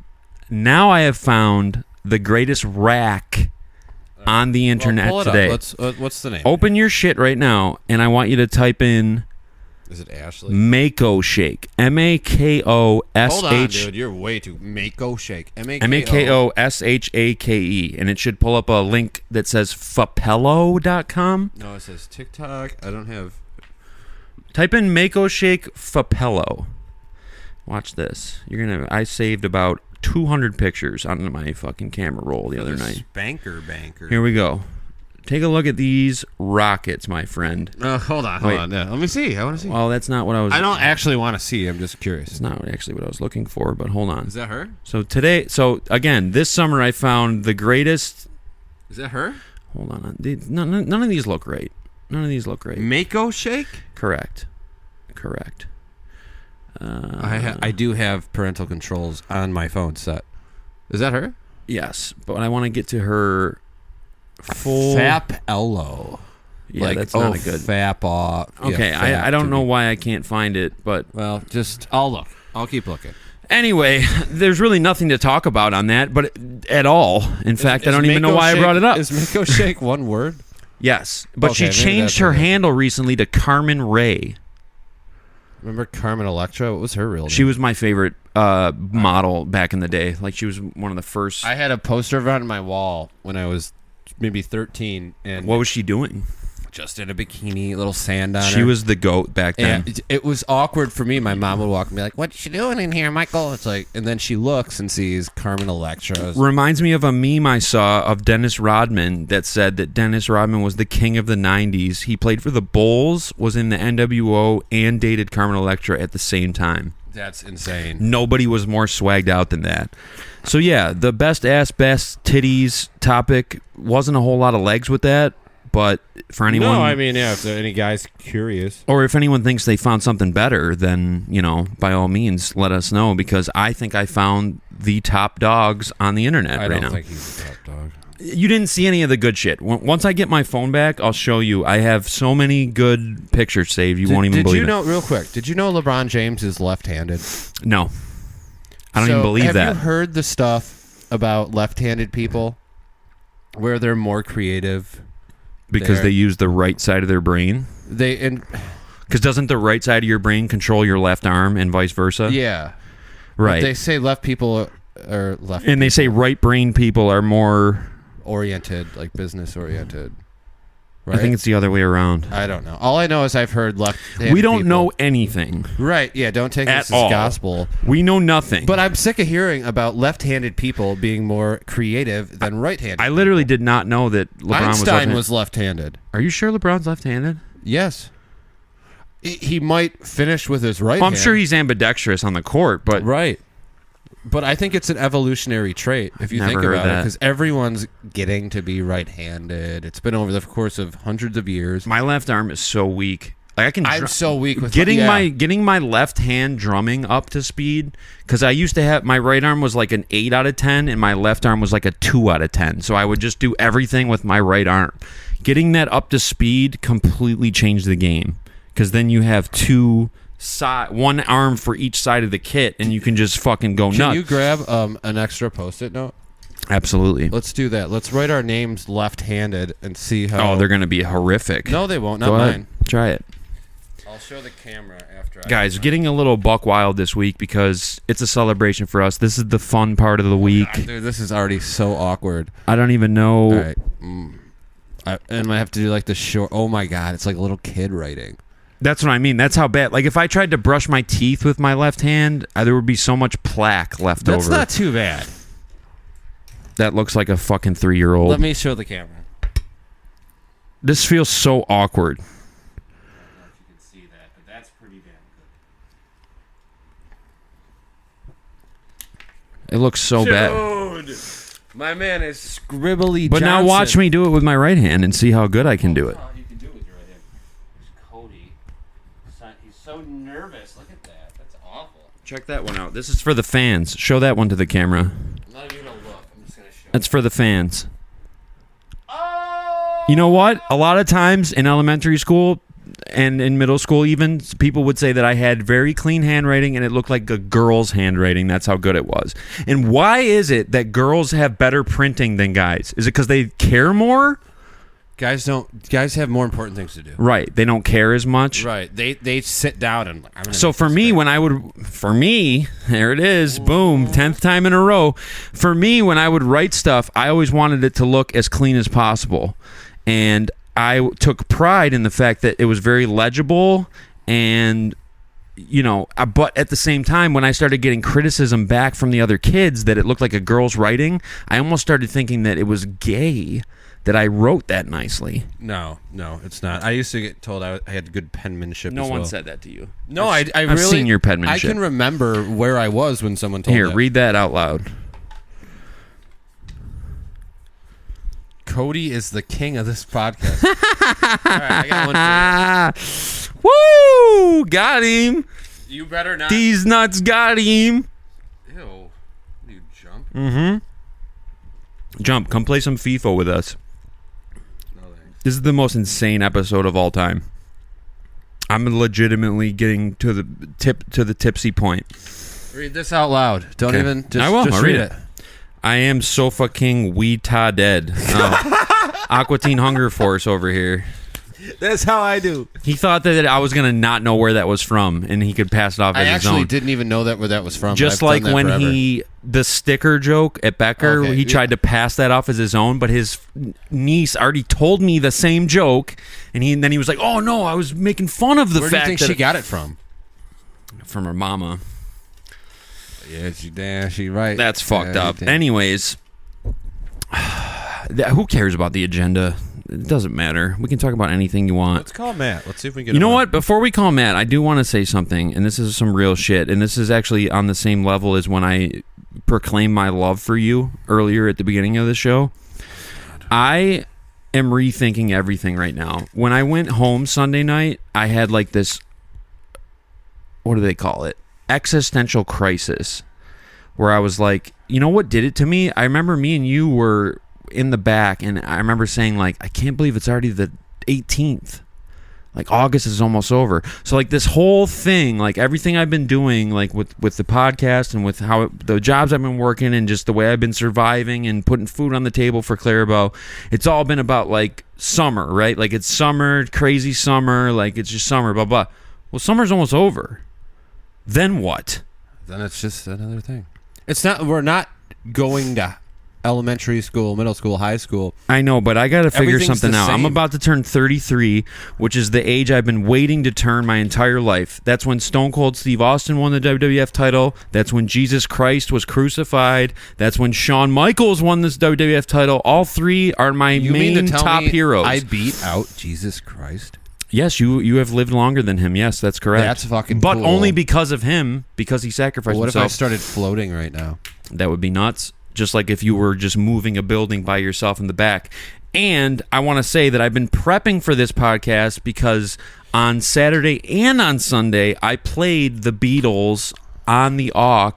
Now I have found the greatest rack on the internet today. What's the name? Open your shit right now, and I want you to type in... Is it Ashley? Mako Shake. MAKOSH... Hold on, dude. You're way too... Mako Shake. MAKOSHAKE. And it should pull up a link that says fapello.com. No, it says TikTok. I don't have... Type in Mako Shake Fapello. Watch this. I saved about 200 pictures on my fucking camera roll the other night. Banker. Here we go. Take a look at these rockets, my friend. Hold on. Yeah, let me see. I want to see. Well, that's not what I was... I don't actually want to see. I'm just curious. It's not actually what I was looking for, but hold on. Is that her? So again, this summer I found the greatest... Is that her? Hold on. None of these look right. Mako Shake? Correct. I do have parental controls on my phone set. Is that her? Yes, but I want to get to her full... Fapello. Yeah, that's not a good... Fap off. Okay, yeah, I don't know why I can't find it, but... Well, I'll look. I'll keep looking. Anyway, there's really nothing to talk about on that, but at all. In fact, I don't even know why I brought it up. Is Mako Shake one word? Yes, but she changed her handle recently to Carmen Ray. Remember Carmen Electra? What was her real name? She was my favorite model back in the day. Like, she was one of the first. I had a poster of her on my wall when I was maybe 13. And what was she doing? Just in a bikini, little sand on her. She was the GOAT back then. And it was awkward for me. My mom would walk and be like, "What's she doing in here, Michael?" It's like, and then she looks and sees Carmen Electra. Reminds me of a meme I saw of Dennis Rodman that said that Dennis Rodman was the king of the 90s. He played for the Bulls, was in the NWO, and dated Carmen Electra at the same time. That's insane. Nobody was more swagged out than that. So yeah, the best ass, best titties topic wasn't a whole lot of legs with that. But for anyone... No, I mean, yeah, if any guy's curious. Or if anyone thinks they found something better, then, by all means, let us know. Because I think I found the top dogs on the internet right now. I don't think he's the top dog. You didn't see any of the good shit. Once I get my phone back, I'll show you. I have so many good pictures saved, you won't even believe it. Real quick, did you know LeBron James is left-handed? No. I don't even believe that. Have you heard the stuff about left-handed people where they're more creative... Because they use the right side of their brain? Because doesn't the right side of your brain control your left arm and vice versa? Yeah. Right. But they say left people are left. And they say right brain people are more... oriented, like business oriented. Right? I think it's the other way around. I don't know. All I know is I've heard left-handed We don't people- know anything. Right, yeah, don't take At this all. as gospel. We know nothing. But I'm sick of hearing about left-handed people being more creative than right-handed. I literally did not know that LeBron Einstein was was left-handed. Are you sure LeBron's left-handed? Yes. He might finish with his right Well, I'm hand. sure he's ambidextrous on the court, but Right. But I think it's an evolutionary trait if you Never think heard about it, that. because everyone's getting to be right-handed. It's been over the course of hundreds of years. my left arm is so weak. Like I can I'm so weak with getting yeah. getting my left hand drumming up to speed, because I used to have my right arm was like an 8 out of 10 and my left arm was like a 2 out of 10. So I would just do everything with my right arm. Getting that up to speed completely changed the game, because then you have one arm for each side of the kit, and you can just fucking go nuts. Can you grab an extra Post-it note? Absolutely. Let's do that. Let's write our names left-handed and see how. Oh, they're going to be horrific. No, they won't. Not Go ahead. mine. Try it. I'll show the camera after. Guys, getting a little buck wild this week because it's a celebration for us. This is the fun part of the week. Dude, this is already so awkward. I don't even know. All right. And I have to do like the short. Oh my god, it's like a little kid writing. That's what I mean. That's how bad. Like if I tried to brush my teeth with my left hand, there would be so much plaque left That's over. not too bad. That looks like a fucking 3-year-old. Let me show the camera. This feels so awkward. I don't know if you can see that, but that's pretty damn good. It looks so bad. Dude, my man is scribbly. But now watch me do it with my right hand and see how good I can do it. You can do it with your right hand. There's Cody. He's so nervous. Look at that. That's awful. Check that one out. This is for the fans. Show that one to the camera. I'm not even gonna look. I'm just gonna show. That's for the fans. Oh! You know what? A lot of times in elementary school and in middle school even, people would say that I had very clean handwriting and it looked like a girl's handwriting. That's how good it was. And why is it that girls have better printing than guys? Is it because they care more? Guys have more important things to do. Right. They don't care as much. Right. They sit down and I'm gonna So make for this me, thing. there it is, boom, 10th time in a row. For me, when I would write stuff, I always wanted it to look as clean as possible. And I took pride in the fact that it was very legible and, but at the same time, when I started getting criticism back from the other kids that it looked like a girl's writing, I almost started thinking that it was gay that I wrote that nicely. No, it's not. I used to get told I had good penmanship. No as one well. said that to you. No, I really. I've seen your penmanship. I can remember where I was when someone told me. Here, read that out loud. Cody is the king of this podcast. All right, I got one for Woo! Got him. you. You better not. These nuts got him. Ew. You jump? Mm-hmm. Jump. Come play some FIFA with us. No thanks. This is the most insane episode of all time. I'm legitimately getting to the tipsy point. Read this out loud. Don't Okay. even. Just, I will. Just I'll read read it. I am so fucking ta dead. Oh. Aqua Teen Hunger Force over here. That's how I do. He thought that I was gonna not know where that was from, and he could pass it off I as his actually own. didn't even know where that was from. Just but I've like done that when forever. the sticker joke at Becker, Okay, he yeah. tried to pass that off as his own, but his niece already told me the same joke, and then he was like, "Oh no, I was making fun of the Where do you fact think that she got it from? from her mama." Yeah, she right. That's fucked Yeah, up. damn. Anyways, who cares about the agenda? It doesn't matter. We can talk about anything you want. Let's call Matt. Let's see if we can get You know him on. what? Before we call Matt, I do want to say something, and this is some real shit, and this is actually on the same level as when I proclaimed my love for you earlier at the beginning of the show. I am rethinking everything right now. When I went home Sunday night, I had like this, what do they call it? Existential crisis, where I was like, you know what did it to me? I remember me and you were in the back, and I remember saying like, I can't believe it's already the 18th. Like August is almost over. So like this whole thing, like everything I've been doing, like with the podcast and with the jobs I've been working and just the way I've been surviving and putting food on the table for Claribell, it's all been about like summer, right? Like it's summer, crazy summer, like it's just summer, blah blah. Well, summer's almost over. Then what? Then it's just another thing. It's not. We're not going to elementary school, middle school, high school. I know, but I got to figure Everything's something the out. same. I'm about to turn 33, which is the age I've been waiting to turn my entire life. That's when Stone Cold Steve Austin won the WWF title. That's when Jesus Christ was crucified. That's when Shawn Michaels won this WWF title. All three are my main top heroes. I beat out Jesus Christ? Yes, you have lived longer than him. Yes, that's correct. That's fucking But cool. only because of him, because he sacrificed What himself. if I started floating right now? That would be nuts. Just like if you were just moving a building by yourself in the back. And I want to say that I've been prepping for this podcast because on Saturday and on Sunday, I played the Beatles on the aux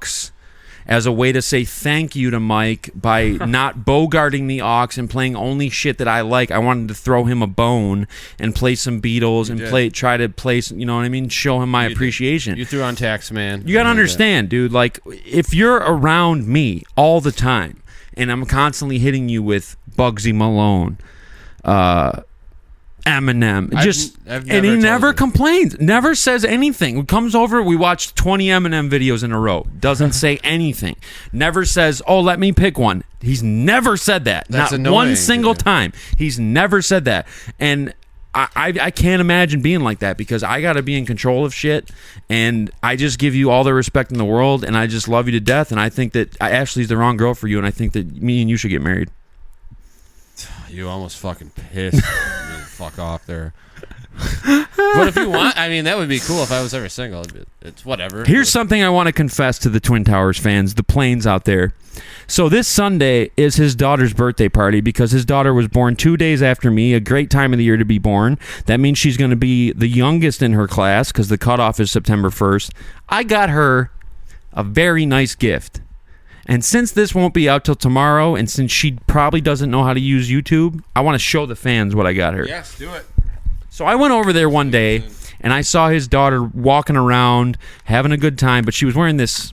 as a way to say thank you to Mike by not bogarting the aux and playing only shit that I like. I wanted to throw him a bone and play some Beatles and try to play some, you know what I mean? Show him my appreciation. You threw on tax, man. You got to understand, dude, like if you're around me all the time and I'm constantly hitting you with Bugsy Malone, Eminem, I've and he never you. complains, never says anything. He comes over, we watch 20 Eminem videos in a row, doesn't say anything, never says, oh, let me pick one. He's never said that. That's not annoying, one single dude. time. He's never said that. And I can't imagine being like that because I got to be in control of shit, and I just give you all the respect in the world, and I just love you to death, and I think that Ashley's the wrong girl for you, and I think that me and you should get married. You almost fucking pissed. Fuck off there. But if you want, I mean, that would be cool if I was ever single. It's whatever. Here's something I want to confess to the Twin Towers fans, the planes out there. So this Sunday is his daughter's birthday party because his daughter was born 2 days after me, a great time of the year to be born. That means she's going to be the youngest in her class because the cutoff is September 1st. I got her a very nice gift. And since this won't be out till tomorrow, and since she probably doesn't know how to use YouTube, I want to show the fans what I got her. Yes, do it. So I went over there one day, and I saw his daughter walking around, having a good time, but she was wearing this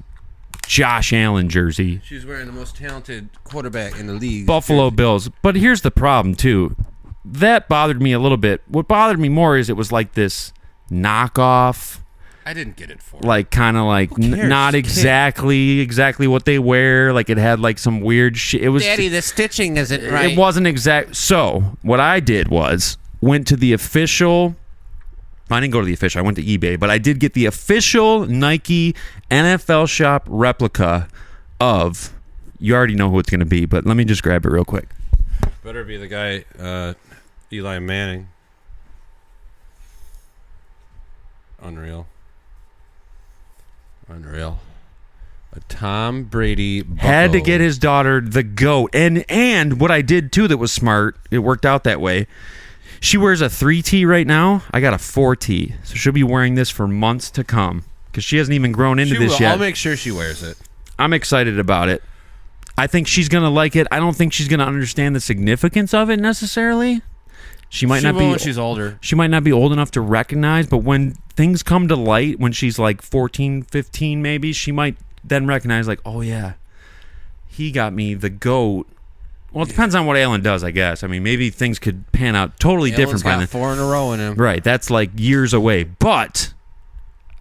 Josh Allen jersey. She was wearing the most talented quarterback in the league. Buffalo Bills. But here's the problem, too. That bothered me a little bit. What bothered me more is it was like this knockoff, I didn't get it for like kind of like not exactly what they wear. Like it had like some weird shit. It was Daddy, the stitching isn't right. It wasn't exact. So what I did was went to the official. I didn't go to the official. I went to eBay, but I did get the official Nike NFL Shop replica of. You already know who it's going to be, but let me just grab it real quick. Better be the guy, Eli Manning. Unreal. A Tom Brady buckle. Had to get his daughter the GOAT. And what I did, too, that was smart, it worked out that way. She wears a 3T right now. I got a 4T. So she'll be wearing this for months to come because she hasn't even grown into this yet. I'll make sure she wears it. I'm excited about it. I think she's going to like it. I don't think she's going to understand the significance of it necessarily. She might not be when she's older. She might not be old enough to recognize, but when things come to light, when she's like 14, 15 maybe, she might then recognize like, oh yeah, he got me the GOAT. Well, it depends on what Alan does, I guess. I mean, maybe things could pan out totally different by then. 4 in a row in him. Right, that's like years away. But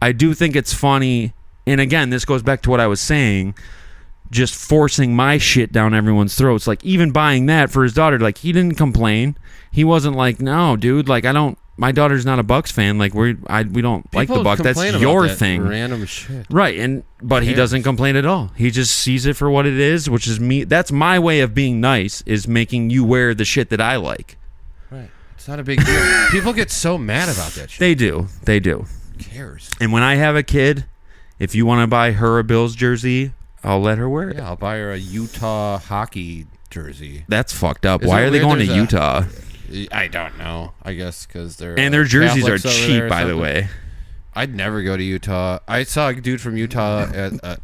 I do think it's funny, and again, this goes back to what I was saying, just forcing my shit down everyone's throats. Like, even buying that for his daughter, like, he didn't complain. He wasn't like, no, dude, like, my daughter's not a Bucks fan. Like, we don't like the Bucks. That's your thing. Random shit. Right, but he doesn't complain at all. He just sees it for what it is, which is me. That's my way of being nice, is making you wear the shit that I like. Right. It's not a big deal. People get so mad about that shit. They do. Who cares? And when I have a kid, if you want to buy her a Bills jersey, I'll let her wear it. Yeah, I'll buy her a Utah hockey jersey. That's fucked up. Why are they going to Utah? I don't know. I guess because they're and their jerseys Catholics are cheap, by the way. I'd never go to Utah. I saw a dude from Utah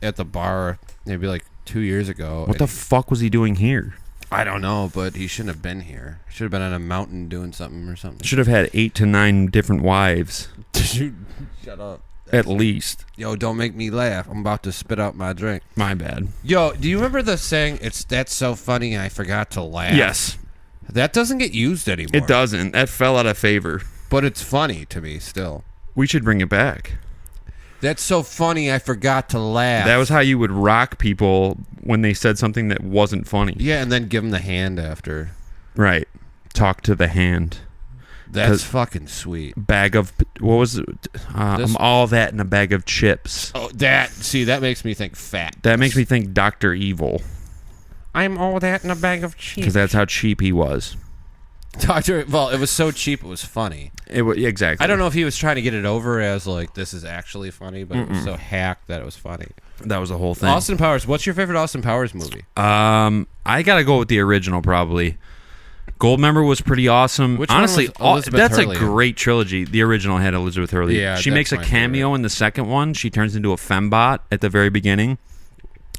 at the bar maybe like 2 years ago. What the fuck was he doing here? I don't know, but he shouldn't have been here. He should have been on a mountain doing something or something. Should have had 8 to 9 different wives. Shut up. At least. Yo, don't make me laugh. I'm about to spit out my drink. My bad. Yo, do you remember the saying, that's so funny I forgot to laugh? Yes. That doesn't get used anymore. It doesn't. That fell out of favor. But it's funny to me still. We should bring it back. That's so funny, I forgot to laugh. That was how you would rock people when they said something that wasn't funny. Yeah, and then give them the hand after. Right. Talk to the hand. That's fucking sweet. Bag of, what was it? I'm all that in a bag of chips. Oh, that makes me think fat. That makes me think Dr. Evil. I'm all that in a bag of chips. Because that's how cheap he was. Well, it was so cheap, it was funny. Exactly. I don't know if he was trying to get it over as like, this is actually funny, but it was so hacked that it was funny. That was the whole thing. Austin Powers. What's your favorite Austin Powers movie? I gotta go with the original probably. Goldmember was pretty awesome. Which honestly, one was Elizabeth that's Hurley? A great trilogy. The original had Elizabeth Hurley. Yeah, she that's makes a my cameo favorite. in the second one. She turns into a fembot at the very beginning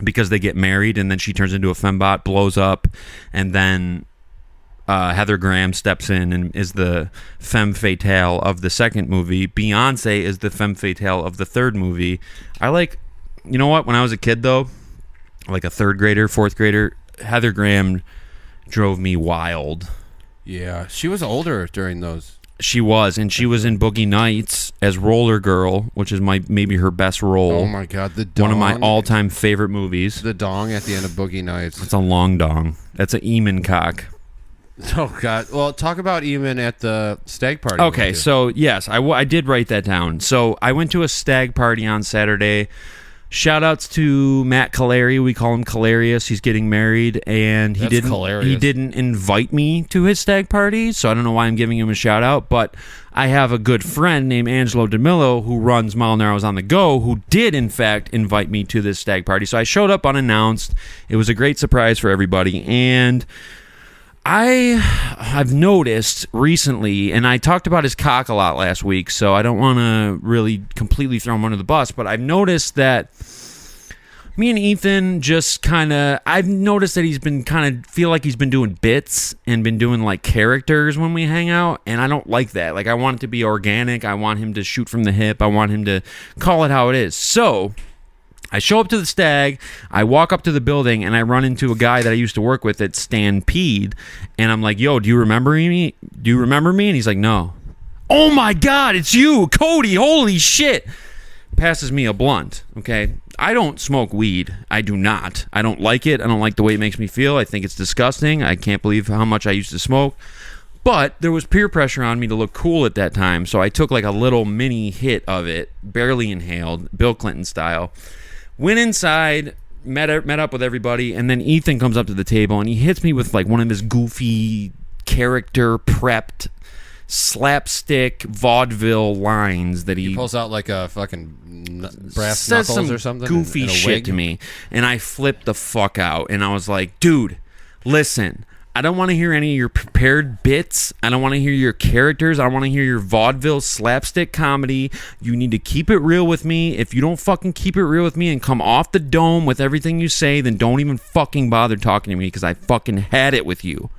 because they get married, and then she turns into a fembot, blows up, and then Heather Graham steps in and is the femme fatale of the second movie. Beyonce is the femme fatale of the third movie. You know what? When I was a kid, though, like a third grader, fourth grader, Heather Graham drove me wild. Yeah, she was older during those. She was, and she was in Boogie Nights as Roller Girl, which is maybe her best role. Oh my god, the dong. One of my all-time favorite movies. The dong at the end of Boogie Nights. It's a long dong. That's an Eamon cock. Oh god. Well, talk about Eamon at the stag party. Okay, so yes, I did write that down. So I went to a stag party on Saturday. Shout outs to Matt Caleri. We call him Calarius. He's getting married, and he didn't invite me to his stag party, so I don't know why I'm giving him a shout out. But I have a good friend named Angelo DeMillo who runs Mile Narrows on the Go, who did in fact invite me to this stag party. So I showed up unannounced. It was a great surprise for everybody, and I've noticed recently, and I talked about his cock a lot last week, so I don't want to really completely throw him under the bus, but I've noticed that me and Ethan I've noticed that he's been feel like he's been doing bits and been doing like characters when we hang out, and I don't like that. Like, I want it to be organic. I want him to shoot from the hip. I want him to call it how it is. So I show up to the stag, I walk up to the building, and I run into a guy that I used to work with at Stampede, and I'm like, yo, do you remember me? And he's like, no. Oh my God, it's you, Cody, holy shit. Passes me a blunt, okay? I don't smoke weed. I do not. I don't like it. I don't like the way it makes me feel. I think it's disgusting. I can't believe how much I used to smoke. But there was peer pressure on me to look cool at that time, so I took like a little mini hit of it, barely inhaled, Bill Clinton style. Went inside, met up with everybody, and then Ethan comes up to the table, and he hits me with like one of his goofy character prepped slapstick vaudeville lines that he pulls out like a fucking brass says knuckles some or something. Goofy in a shit wig. to me, and I flipped the fuck out, and I was like, dude, listen. I don't want to hear any of your prepared bits. I don't want to hear your characters. I don't want to hear your vaudeville slapstick comedy. You need to keep it real with me. If you don't fucking keep it real with me and come off the dome with everything you say, then don't even fucking bother talking to me because I fucking had it with you.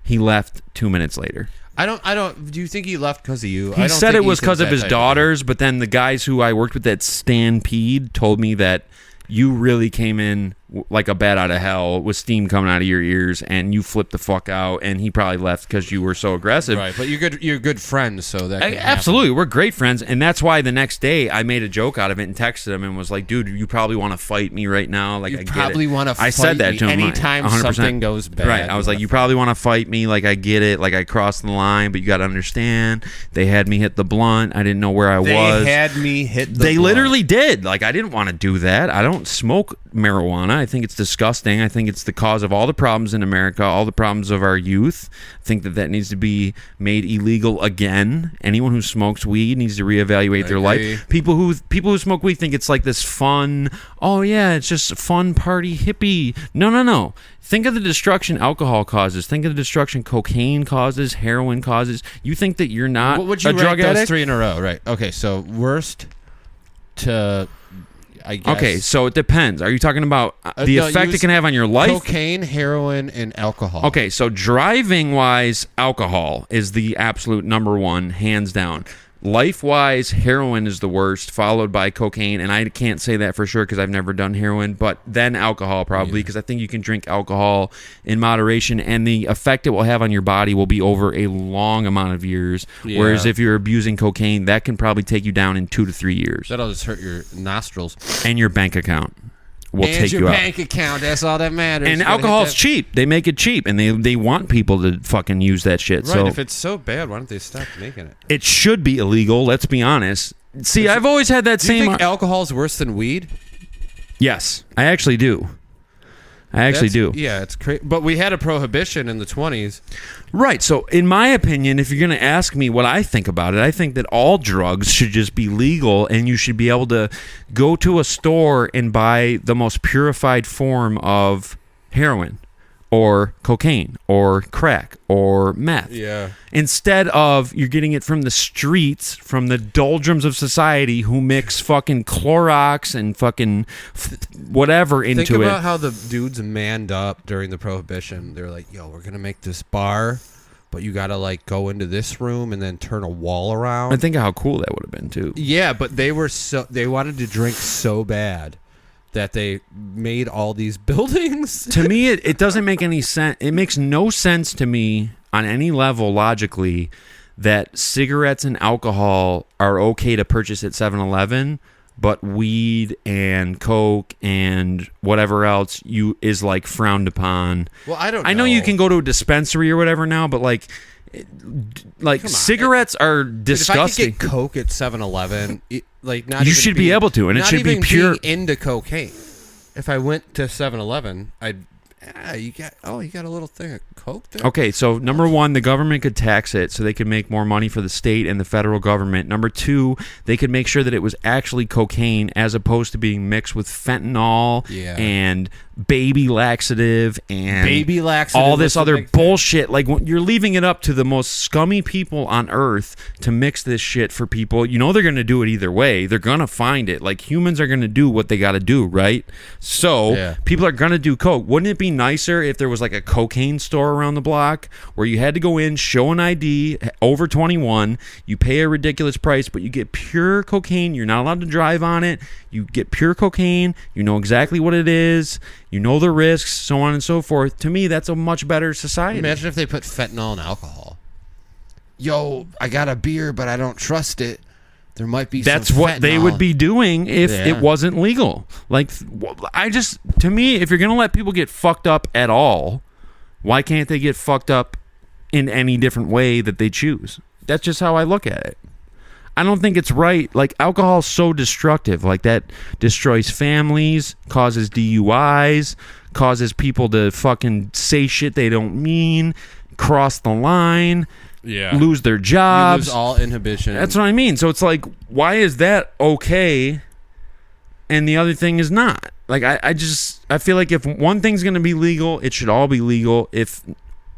He left 2 minutes later. I don't. Do you think he left because of you? He said it was because of his daughters, but then the guys who I worked with at Stampede told me that you really came in like a bat out of hell with steam coming out of your ears, and you flipped the fuck out, and he probably left because you were so aggressive. Right, but you're good friends, so that absolutely, we're great friends, and that's why the next day I made a joke out of it and texted him and was like, "Dude, you probably want to fight me right now." Like, you I probably want to fight me. I said that to him anytime 100%. Something goes bad. Right, I was like, "You probably want to fight me. Like, I get it. Like, I crossed the line, but you got to understand. They had me hit the blunt. I didn't know where I was. They had me hit the They blunt. literally did. Like, I didn't want to do that. I don't smoke marijuana. I think it's disgusting. I think it's the cause of all the problems in America, all the problems of our youth. I think that needs to be made illegal again. Anyone who smokes weed needs to reevaluate their life. People who smoke weed think it's like this fun, oh yeah, it's just a fun party hippie. No. Think of the destruction alcohol causes. Think of the destruction cocaine causes, heroin causes. You think that you're not What would you a drug rank those addict? 3 in a row? Right. Okay, so worst to... I guess. Okay, so it depends. Are you talking about the effect it can have on your life? Cocaine, heroin, and alcohol. Okay, so driving-wise, alcohol is the absolute number one, hands down. Life-wise, heroin is the worst, followed by cocaine, and I can't say that for sure because I've never done heroin, but then alcohol probably, because I think you can drink alcohol in moderation, and the effect it will have on your body will be over a long amount of years, whereas if you're abusing cocaine, that can probably take you down in 2 to 3 years. That'll just hurt your nostrils. And your bank account will take you out. And your bank account, that's all that matters. And alcohol's cheap. They make it cheap, and they want people to fucking use that shit. Right, so if it's so bad, why don't they stop making it? It should be illegal, let's be honest. See, I've always had that same... Do you think alcohol's worse than weed? Yes, I actually do. Yeah, it's crazy. But we had a prohibition in the 20s. Right. So, in my opinion, if you're going to ask me what I think about it, I think that all drugs should just be legal, and you should be able to go to a store and buy the most purified form of heroin or cocaine or crack or meth. Yeah. Instead of you're getting it from the streets, from the doldrums of society who mix fucking Clorox and fucking whatever into it. Think about how the dudes manned up during the Prohibition. They're like, yo, we're going to make this bar, but you got to like go into this room and then turn a wall around. I think of how cool that would have been too. Yeah, but they wanted to drink so bad that they made all these buildings. To me, it doesn't make any sense. It makes no sense to me on any level logically that cigarettes and alcohol are okay to purchase at 7-Eleven, but weed and coke and whatever else is like frowned upon. Well, I don't know. I know you can go to a dispensary or whatever now, but like cigarettes are disgusting. If I could get coke at 7-Eleven, you should be able to, and it should be pure. Into cocaine. If I went to 7-Eleven, you got a little thing of coke there. Okay, so number one, the government could tax it so they could make more money for the state and the federal government. Number two, they could make sure that it was actually cocaine as opposed to being mixed with fentanyl and baby laxative and all this other bullshit. Like, you're leaving it up to the most scummy people on earth to mix this shit for people. You know they're going to do it either way. They're going to find it. Like, humans are going to do what they got to do, right? So people are going to do coke. Wouldn't it be nicer if there was like a cocaine store around the block where you had to go in, show an ID, over 21, you pay a ridiculous price, but you get pure cocaine. You're not allowed to drive on it. You get pure cocaine. You know exactly what it is. You know the risks, so on and so forth. To me, that's a much better society. Imagine if they put fentanyl in alcohol. Yo, I got a beer, but I don't trust it. There might be That's some what fentanyl. they would be doing if it wasn't legal. Like, to me, if you're going to let people get fucked up at all, why can't they get fucked up in any different way that they choose? That's just how I look at it. I don't think it's right. Like, alcohol is so destructive. Like, that destroys families, causes DUIs, causes people to fucking say shit they don't mean, cross the line, lose their jobs. You lose all inhibition. That's what I mean. So it's like, why is that okay and the other thing is not? Like, I feel like if one thing's going to be legal, it should all be legal. If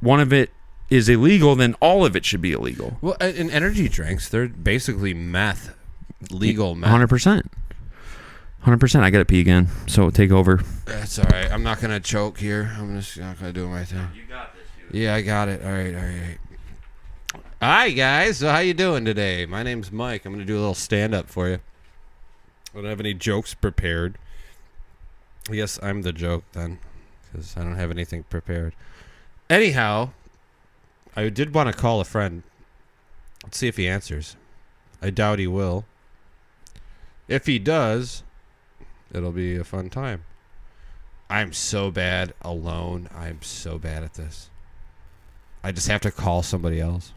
one of it is illegal, then all of it should be illegal. Well, in energy drinks, they're basically meth, legal meth. 100%. 100%. I got to pee again, so take over. That's all right. I'm not going to choke here. I'm just not going to do my thing. You got this, dude. Yeah, I got it. All right. Hi, guys. So how you doing today? My name's Mike. I'm going to do a little stand-up for you. I don't have any jokes prepared. I guess I'm the joke, then, because I don't have anything prepared. Anyhow, I did want to call a friend. Let's see if he answers. I doubt he will. If he does, it'll be a fun time. I'm so bad alone. I'm so bad at this. I just have to call somebody else.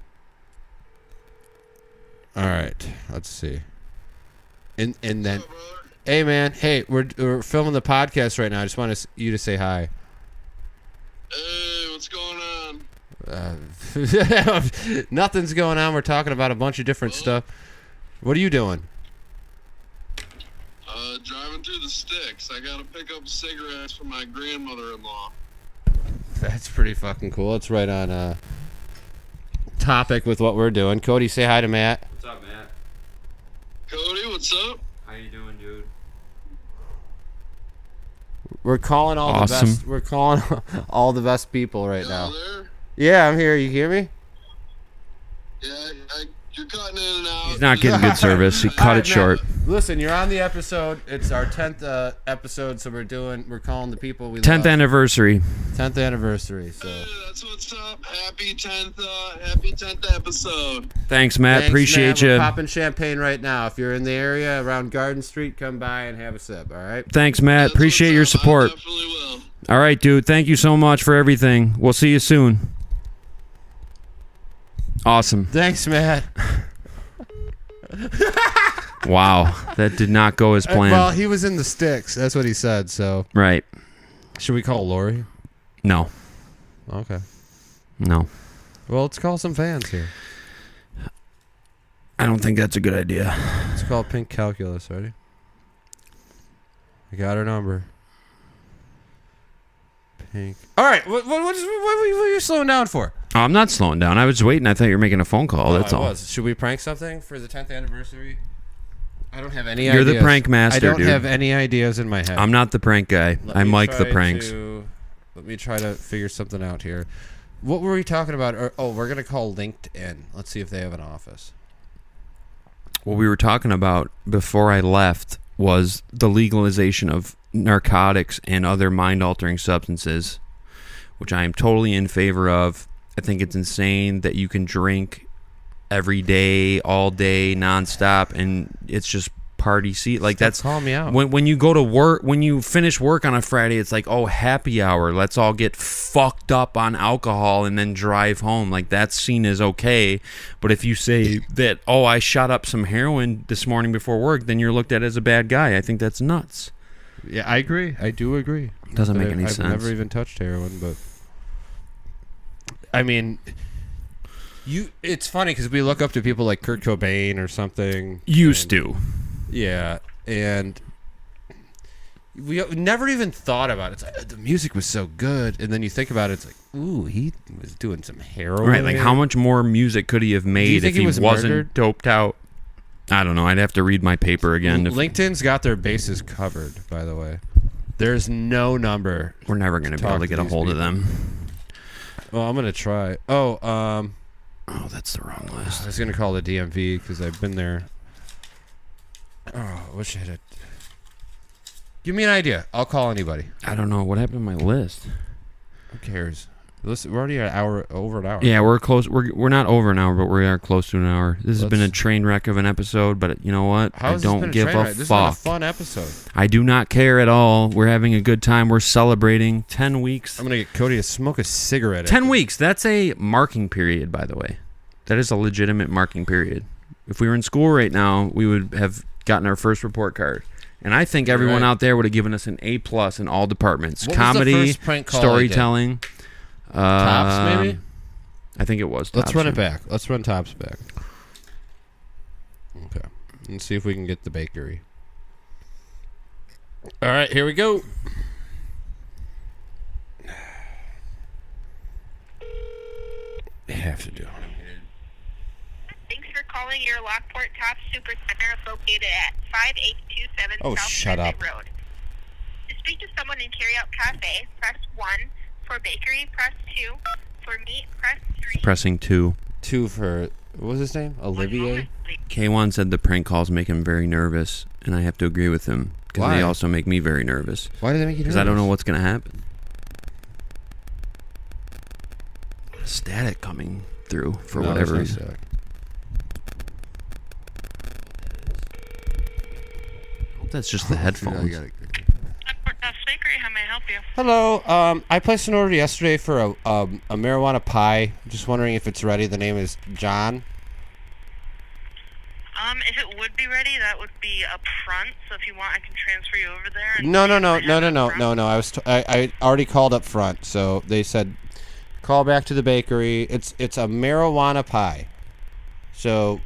All right. Let's see. And then, hey man, hey, we're filming the podcast right now. I just want you to say hi. Hey, what's going on? Nothing's going on. We're talking about a bunch of different stuff. What are you doing? Driving through the sticks. I gotta pick up cigarettes for my grandmother-in-law. That's pretty fucking cool. It's right on topic with what we're doing. Cody, say hi to Matt. What's up, Matt? Cody, what's up? How you doing, dude? We're calling all the best. We're calling all the best people right now. There? Yeah, I'm here. You hear me? You're cutting in and out. He's not getting good service. He cut it short. Listen, you're on the episode. It's our 10th episode, so we're calling the people we 10th love. anniversary. 10th anniversary. So That's what's up. Happy 10th episode. Thanks, Matt. Appreciate Matt. you. We're popping champagne right now. If you're in the area around Garden Street, come by and have a sip. All right. Thanks, Matt. Appreciate your support. I definitely will. All right, dude. Thank you so much for everything. We'll see you soon. Awesome. Thanks, Matt. Wow. That did not go as planned. Well, he was in the sticks. That's what he said. So Right. should we call Lori? No. Okay. No. Well, let's call some fans here. I don't think that's a good idea. Let's call Pink Calculus. Ready? I got her number. Pink. All right. What were you slowing down for? Oh, I'm not slowing down. I was waiting. I thought you were making a phone call. That's all. Should we prank something for the 10th anniversary? I don't have any You're ideas. the prank master, I don't dude. have any ideas in my head. I'm not the prank guy. I'm like the pranks. Let me try to figure something out here. What were we talking about? We're going to call LinkedIn. Let's see if they have an office. What we were talking about before I left was the legalization of narcotics and other mind-altering substances, which I am totally in favor of. I think it's insane that you can drink every day, all day, nonstop, and it's just party seat. Like that's call me out. When you go to work, when you finish work on a Friday, it's like, oh, happy hour. Let's all get fucked up on alcohol and then drive home. Like that's seen as okay. But if you say that, oh, I shot up some heroin this morning before work, then you're looked at as a bad guy. I think that's nuts. Yeah, I agree. I do agree. Doesn't make any I've sense. never even touched heroin, but I mean, it's funny because we look up to people like Kurt Cobain or something. Used to. Yeah, and we never even thought about it. It's like, the music was so good, and then you think about it, it's like, ooh, he was doing some heroin. Right, like how much more music could he have made if he wasn't murdered? doped out? I don't know. I'd have to read my paper again. LinkedIn's got their bases covered, by the way. There's no number. We're never going to be able to get a hold of them. Well, I'm going to try. Oh, that's the wrong I list. was going to call the DMV because I've been there. Oh, I wish I had it. Give me an idea. I'll call anybody. I don't know. What happened to my list? Who cares? Listen, we're already over an hour. Yeah, we're close. We're not over an hour, but we are close to an hour. This has been a train wreck of an episode, but you know what? I don't give a fuck. This has been a fun episode. I do not care at all. We're having a good time. We're celebrating 10 weeks. I'm going to get Cody to smoke a cigarette. 10 weeks. That's a marking period, by the way. That is a legitimate marking period. If we were in school right now, we would have gotten our first report card. And I think everyone out there would have given us an A+ in all departments. What Comedy, was the first prank call storytelling. Tops, maybe? I think it was Tops. Let's run it back. Let's run Tops back. Okay. Let's see if we can get the bakery. All right, here we go. You have to do it. Thanks for calling your Lockport Top Super Center located at 5827 Oh, South shut Transit up. Road. To speak to someone in Carryout Cafe, press 1. For bakery, press 2. For meat, press 3. Pressing 2. 2 for, what was his name? Olivier? K1 said the prank calls make him very nervous, and I have to agree with him. Because Why? they also make me very nervous. Why do they make you nervous? Because I don't know what's going to happen. Static coming through for whatever reason. That's just the headphones. Bakery, how may I help you? Hello. I placed an order yesterday for a marijuana pie. Just wondering if it's ready. The name is John. If it would be ready, that would be up front. So if you want, I can transfer you over there. No. I already called up front, so they said call back to the bakery. It's a marijuana pie. So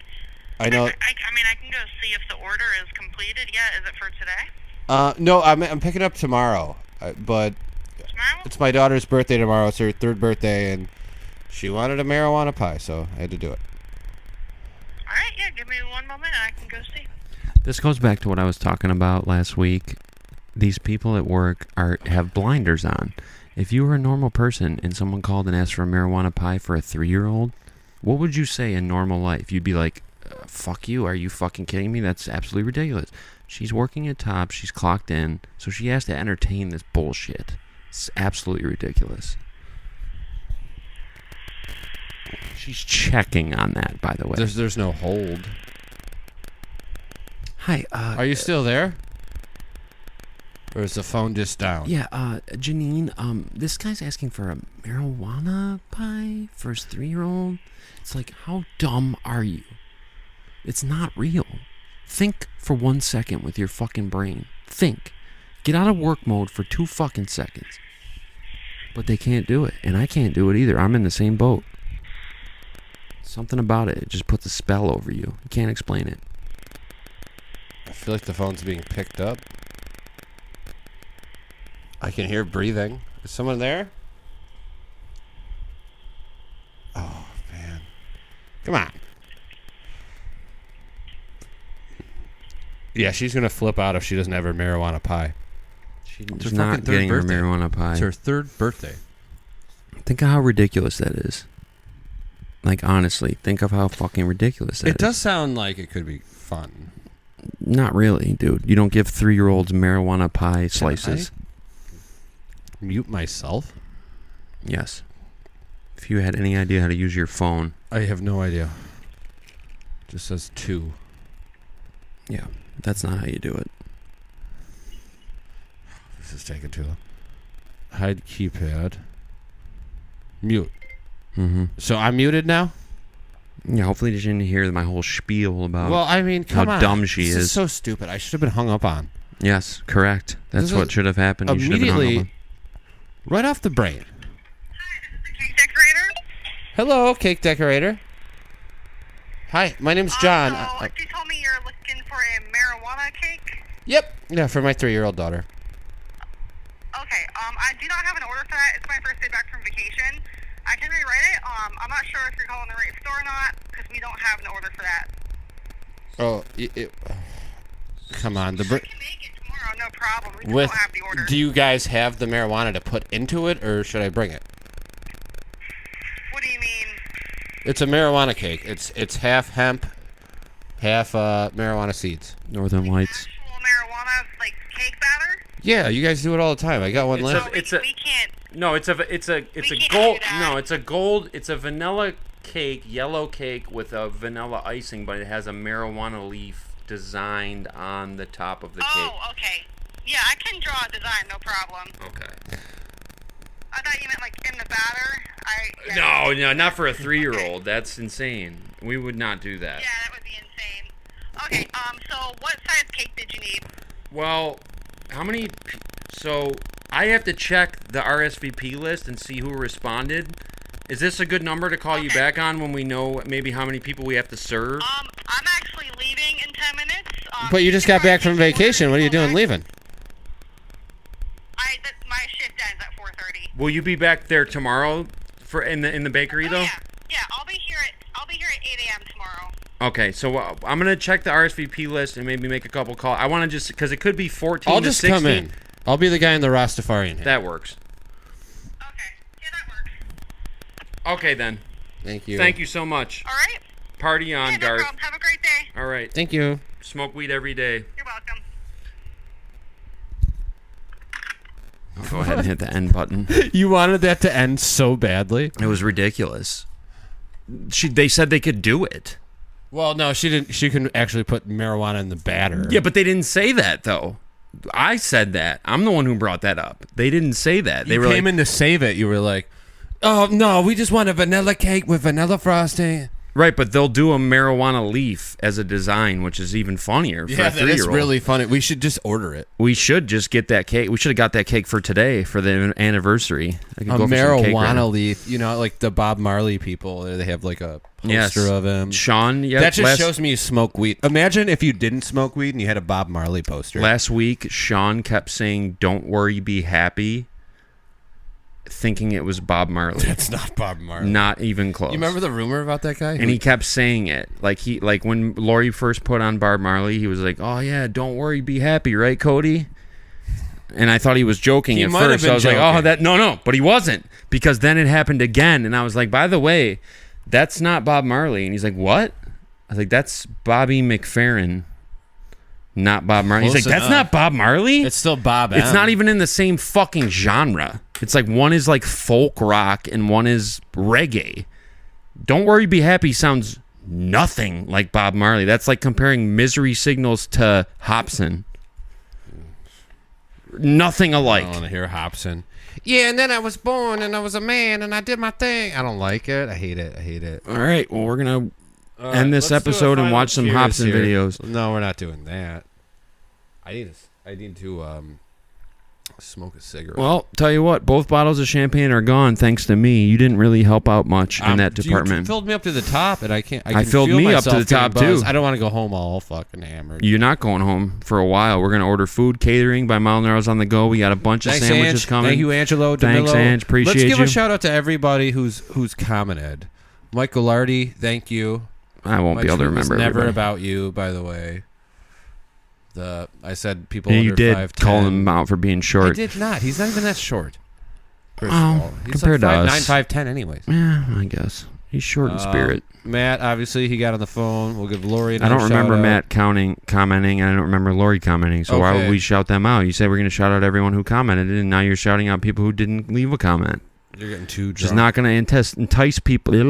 I know. I mean, I can go see if the order is completed yet. Is it for today? No, I'm picking up tomorrow. But Tomorrow? it's my daughter's birthday tomorrow. It's her 3rd birthday, and she wanted a marijuana pie, so I had to do it. All right, yeah. Give me one moment, and I can go see. This goes back to what I was talking about last week. These people at work have blinders on. If you were a normal person and someone called and asked for a marijuana pie for a 3-year-old, What would you say in normal life? You'd be like, fuck you. Are you fucking kidding me? That's absolutely ridiculous. She's working at Top. She's clocked in. So she has to entertain this bullshit. It's absolutely ridiculous. She's checking on that, by the way. There's no hold. Hi. Are you still there? Or is the phone just down? Yeah, Janine, this guy's asking for a marijuana pie for his 3-year-old. It's like, how dumb are you? It's not real. Think for 1 second with your fucking brain. Think. Get out of work mode for 2 fucking seconds. But they can't do it, and I can't do it either. I'm in the same boat. Something about it just puts a spell over you. You can't explain it. I feel like the phone's being picked up. I can hear breathing. Is someone there? Oh, man. Come on. Yeah, she's going to flip out if she doesn't have her marijuana pie. She's not getting her marijuana pie. It's her 3rd birthday. Think of how ridiculous that is. Like, honestly, think of how fucking ridiculous that is. It does sound like it could be fun. Not really, dude. You don't give 3-year-olds marijuana pie slices. Mute myself? Yes. If you had any idea how to use your phone. I have no idea. Just says 2. Yeah, that's not how you do it. This is taking too long. Hide keypad. Mute. Mm-hmm. So I'm muted now? Yeah, hopefully you didn't hear my whole spiel about well, I mean, come how on. dumb she This is. So stupid. I should have been hung up on. Yes, correct. That's what should have happened. You should have been hung up on. Right off the brain. Hi, this is the cake decorator. Hello, cake decorator. Hi, my name's John. So you told me you're looking for a marijuana cake? Yep. Yeah, for my 3-year-old daughter. Okay, I do not have an order for that. It's my first day back from vacation. I can rewrite it. I'm not sure if you're calling the right store or not, because we don't have an order for that. Oh, come on. I can make it tomorrow, no problem. We just don't have the order. Do you guys have the marijuana to put into it, or should I bring it? What do you mean? It's a marijuana cake. It's half hemp, half marijuana seeds. Northern Lights. Actual marijuana, like cake batter? Yeah, you guys do it all the time. I got one left. We can't. No, it's a gold. No, it's a gold. It's a vanilla cake, yellow cake with a vanilla icing, but it has a marijuana leaf designed on the top of the cake. Oh, okay. Yeah, I can draw a design, no problem. Okay. I thought you meant like in the batter. No, not for a 3-year-old. That's insane. We would not do that. Yeah, that would be insane. Okay, so what size cake did you need? Well, how many? So I have to check the RSVP list and see who responded. Is this a good number to call you back on when we know maybe how many people we have to serve? I'm actually leaving in 10 minutes. But you just got back from vacation. What are you doing leaving? My shift ends at 4:30. Will you be back there tomorrow for in the bakery though? Yeah, I'll be here at 8 a.m. tomorrow. Okay, so I'm gonna check the RSVP list and maybe make a couple calls. I want to just because it could be 14 I'll to just 16. come in. I'll be the guy in the Rastafarian hat. That works. Okay, yeah, that works. Okay then. Thank you. Thank you so much. All right. Party on, Yeah, no Garth. problem. Have a great day. All right. Thank you. Smoke weed every day. You're welcome. I'll go ahead and hit the end button. You wanted that to end so badly. It was ridiculous. They said they could do it. Well, no, she didn't. She can actually put marijuana in the batter. Yeah, but they didn't say that though. I said that. I'm the one who brought that up. They didn't say that. They You were came in to save it. You were like, "Oh no, we just want a vanilla cake with vanilla frosting." right, but they'll do a marijuana leaf as a design, which is even funnier for a 3-year-old. That's really funny. We should just order it. We should just get that cake. We should have got that cake for today for the anniversary. I could A go for some cake right now. marijuana leaf. You know, like the Bob Marley people. They have like a poster of him. Sean, yeah, That just shows me you smoke weed. Imagine if you didn't smoke weed and you had a Bob Marley poster. Last week, Sean kept saying, "Don't worry, be happy," thinking it was Bob Marley. That's not Bob Marley. Not even close. You remember the rumor about that guy? And he kept saying it. Like when Lori first put on Bob Marley, he was like, "Oh yeah, don't worry, be happy, right, Cody?" And I thought he was joking at first. I was like, "Oh, that no," but he wasn't, because then it happened again, and I was like, "By the way, that's not Bob Marley. And he's like, what? I was like, that's Bobby McFerrin, not Bob Marley. He's like, that's not Bob Marley? It's still Bob M. It's not even in the same fucking genre. It's like one is like folk rock and one is reggae. Don't Worry, Be Happy sounds nothing like Bob Marley. That's like comparing Misery Signals to Hobson. Nothing alike. I want to hear Hobson. Yeah, and then I was born and I was a man and I did my thing. I don't like it. I hate it. All right. Well, we're going to end this episode and watch some Hobson videos. No, we're not doing that. I need to smoke a cigarette. Well, tell you what, both bottles of champagne are gone thanks to me. You didn't really help out much in that department. You filled me up to the top, and I filled me up to the top too. I don't want to go home all fucking hammered. You're not going home for a while. We're gonna order food, catering by Malnaro's on the go. We got a bunch of sandwiches coming. Thank you, Angelo. Thanks, Ange. Appreciate you. Let's give a shout out to everybody who's commented. Mike Goulardi, thank you. I won't be able to remember. Never everybody. about you, by the way. I said people. Yeah, under you did 5'10". call him out for being short. I did not. He's not even that short. First Oh, of all. He's compared like to us. 5'9", 5'10", anyways. Yeah, I guess he's short in spirit. Matt, obviously, he got on the phone. We'll give Lori a I don't remember shout-out. Matt commenting, and I don't remember Lori commenting. So why would we shout them out? You said we're going to shout out everyone who commented, and now you're shouting out people who didn't leave a comment. You're getting too drunk. It's not going to entice people. It's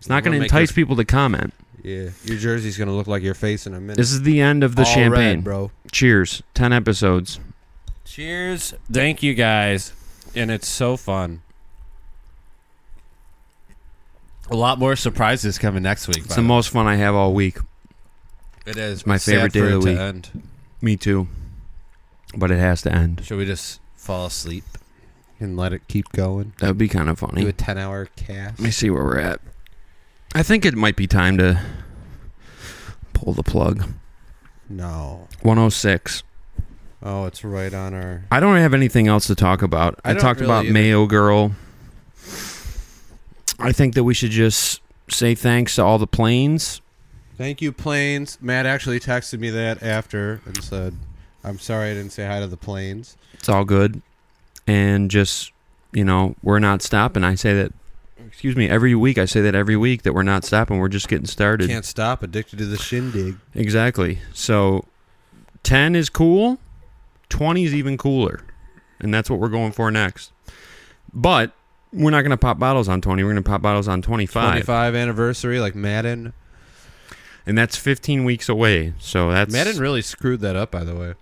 not going to entice people to comment. Yeah, your jersey's going to look like your face in a minute. This is the end of the All champagne. red, bro. Cheers. 10 episodes. Cheers. Thank you, guys. And it's so fun. A lot more surprises coming next week. It's the most fun I have all week. It is. My favorite day of the week. End. Me too. But it has to end. Should we just fall asleep and let it keep going? That would be kind of funny. Do a 10-hour cast. Let me see where we're at. I think it might be time to pull the plug. No. 106. Oh, it's right on our... I don't have anything else to talk about. I talked about Mayo Girl. I think that we should just say thanks to all the planes. Thank you, planes. Matt actually texted me that after and said, I'm sorry I didn't say hi to the planes. It's all good. And just, we're not stopping. I say that, every week. I say that every week that we're not stopping. We're just getting started. Can't stop. Addicted to the shindig. Exactly. So 10 is cool. 20 is even cooler. And that's what we're going for next. But we're not going to pop bottles on 20. We're going to pop bottles on 25. 25 anniversary like Madden. And that's 15 weeks away. So that's... Madden really screwed that up, by the way.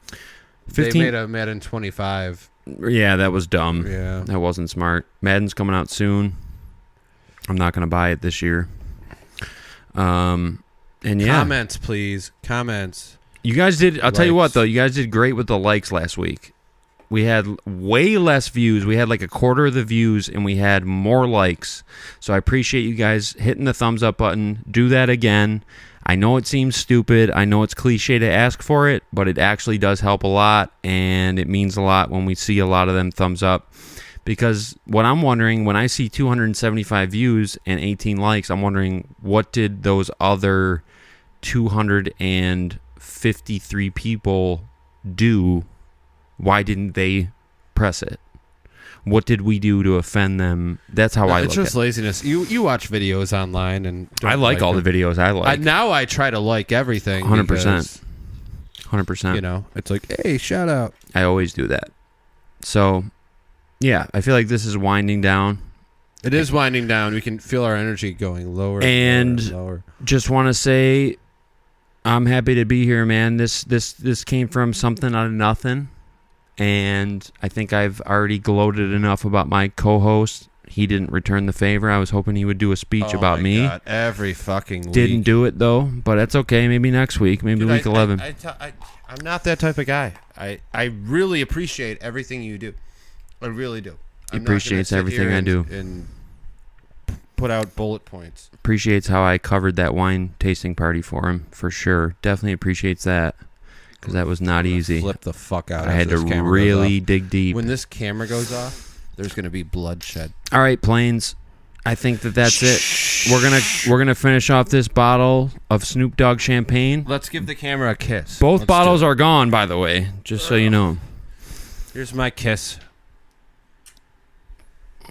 15... They made a Madden 25. Yeah, that was dumb. Yeah. That wasn't smart. Madden's coming out soon. I'm not going to buy it this year. And yeah. Comments, please. Comments. You guys did... I'll tell you what, though. You guys did great with the likes last week. We had way less views. We had like a quarter of the views, and we had more likes. So I appreciate you guys hitting the thumbs up button. Do that again. I know it seems stupid. I know it's cliche to ask for it, but it actually does help a lot, and it means a lot when we see a lot of them thumbs up. Because what I'm wondering, when I see 275 views and 18 likes, I'm wondering, what did those other 253 people do? Why didn't they press it? What did we do to offend them? That's how I look at it. It's just laziness. You watch videos online, and I like all the videos I like. Now I try to like everything. 100%. 100%. It's like, hey, shout out. I always do that. So, yeah, I feel like this is winding down. It is winding down. We can feel our energy going lower and lower. Just want to say, I'm happy to be here, man. This came from something out of nothing. And I think I've already gloated enough about my co-host. He didn't return the favor. I was hoping he would do a speech about me. God, every fucking week. Didn't do it, though. But that's okay. Maybe next week. Maybe week 11. I'm not that type of guy. I really appreciate everything you do. I really do. He appreciates everything I do. And put out bullet points. Appreciates how I covered that wine tasting party for him, for sure. Definitely appreciates that. Because that was not easy. Flip the fuck out. I had to really dig deep. When this camera goes off, there's going to be bloodshed. All right, planes. I think that's it. We're gonna finish off this bottle of Snoop Dogg champagne. Let's give the camera a kiss. Both bottles are gone, by the way, just so you know. Here's my kiss.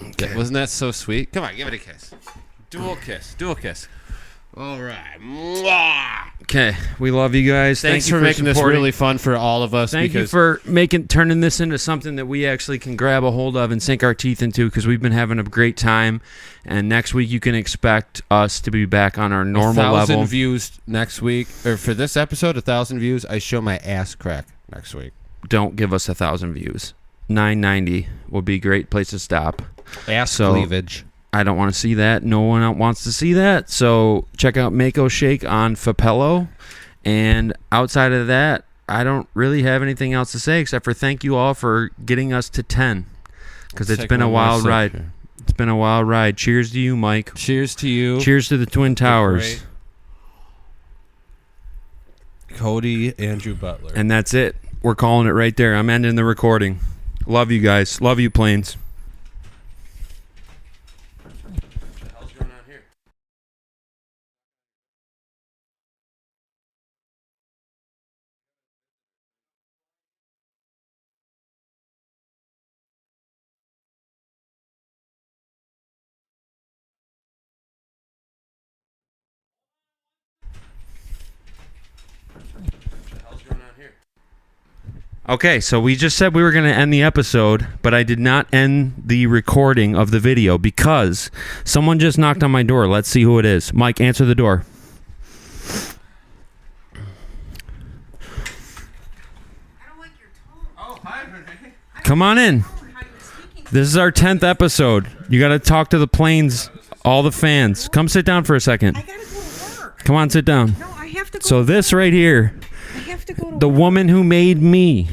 Okay. Wasn't that so sweet? Come on, give it a kiss. Dual kiss. All right. Mwah! Okay, we love you guys. Thanks for making this really fun for all of us. Thank you for turning this into something that we actually can grab a hold of and sink our teeth into, because we've been having a great time. And next week you can expect us to be back on our normal level. 1,000 views next week, or for this episode, 1,000 views. I show my ass crack next week. Don't give us 1,000 views. 990 will be a great place to stop. Ass cleavage. I don't want to see that. No one else wants to see that. So check out Mako Shake on Fapello. And outside of that, I don't really have anything else to say except for thank you all for getting us to 10. Because it's been a wild ride. It's been a wild ride. Cheers to you, Mike. Cheers to you. Cheers to the Twin Towers. Cody, Andrew Butler. And that's it. We're calling it right there. I'm ending the recording. Love you guys. Love you, planes. Okay, so we just said we were going to end the episode, but I did not end the recording of the video because someone just knocked on my door. Let's see who it is. Mike, answer the door. I don't like your tone. Oh, hi, Renee. Come on in. This is our 10th episode. You got to talk to the planes, all the fans. Come sit down for a second. I gotta go to work. Come on, sit down. No, I have to go. So this right here, I have to go to the work. woman who made me.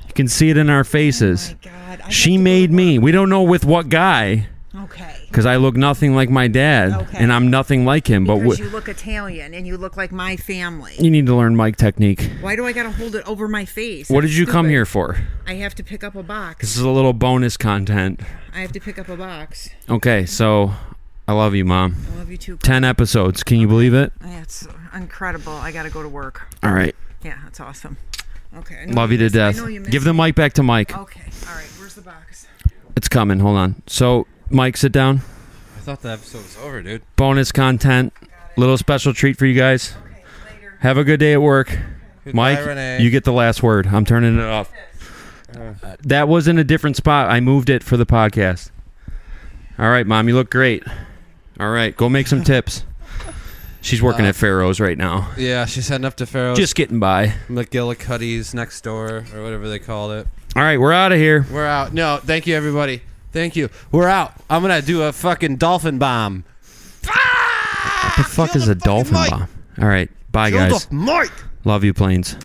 You can see it in our faces. Oh my God. She made me. We don't know with what guy. Okay. Because I look nothing like my dad, Okay. and I'm nothing like him. Because you look Italian and you look like my family. You need to learn mic technique. Why do I gotta hold it over my face? What That's did you come stupid. here for? I have to pick up a box. This is a little bonus content. I have to pick up a box. Okay, so I love you, Mom. I love you too. 10 episodes. Can you believe it? It's incredible. I gotta go to work. All right. Yeah, that's awesome. Okay. I know Love you to miss- I death. know you miss Give the me. mic back to Mike. Okay. All right. Where's the box? It's coming. Hold on. So, Mike, sit down. I thought the episode was over, dude. Bonus content. Little special treat for you guys. Okay. Later. Have a good day at work. Goodbye, Mike, Renee. you get the last word. I'm turning it off. That was in a different spot. I moved it for the podcast. All right, Mom, you look great. All right, go make some tips. She's working at Pharaoh's right now. Yeah, she's heading up to Pharaoh's. Just getting by. McGillicuddy's next door, or whatever they called it. All right, we're out of here. We're out. No, thank you, everybody. Thank you. We're out. I'm going to do a fucking dolphin bomb. What the fuck is a dolphin bomb? All right, bye, guys. Love you, planes.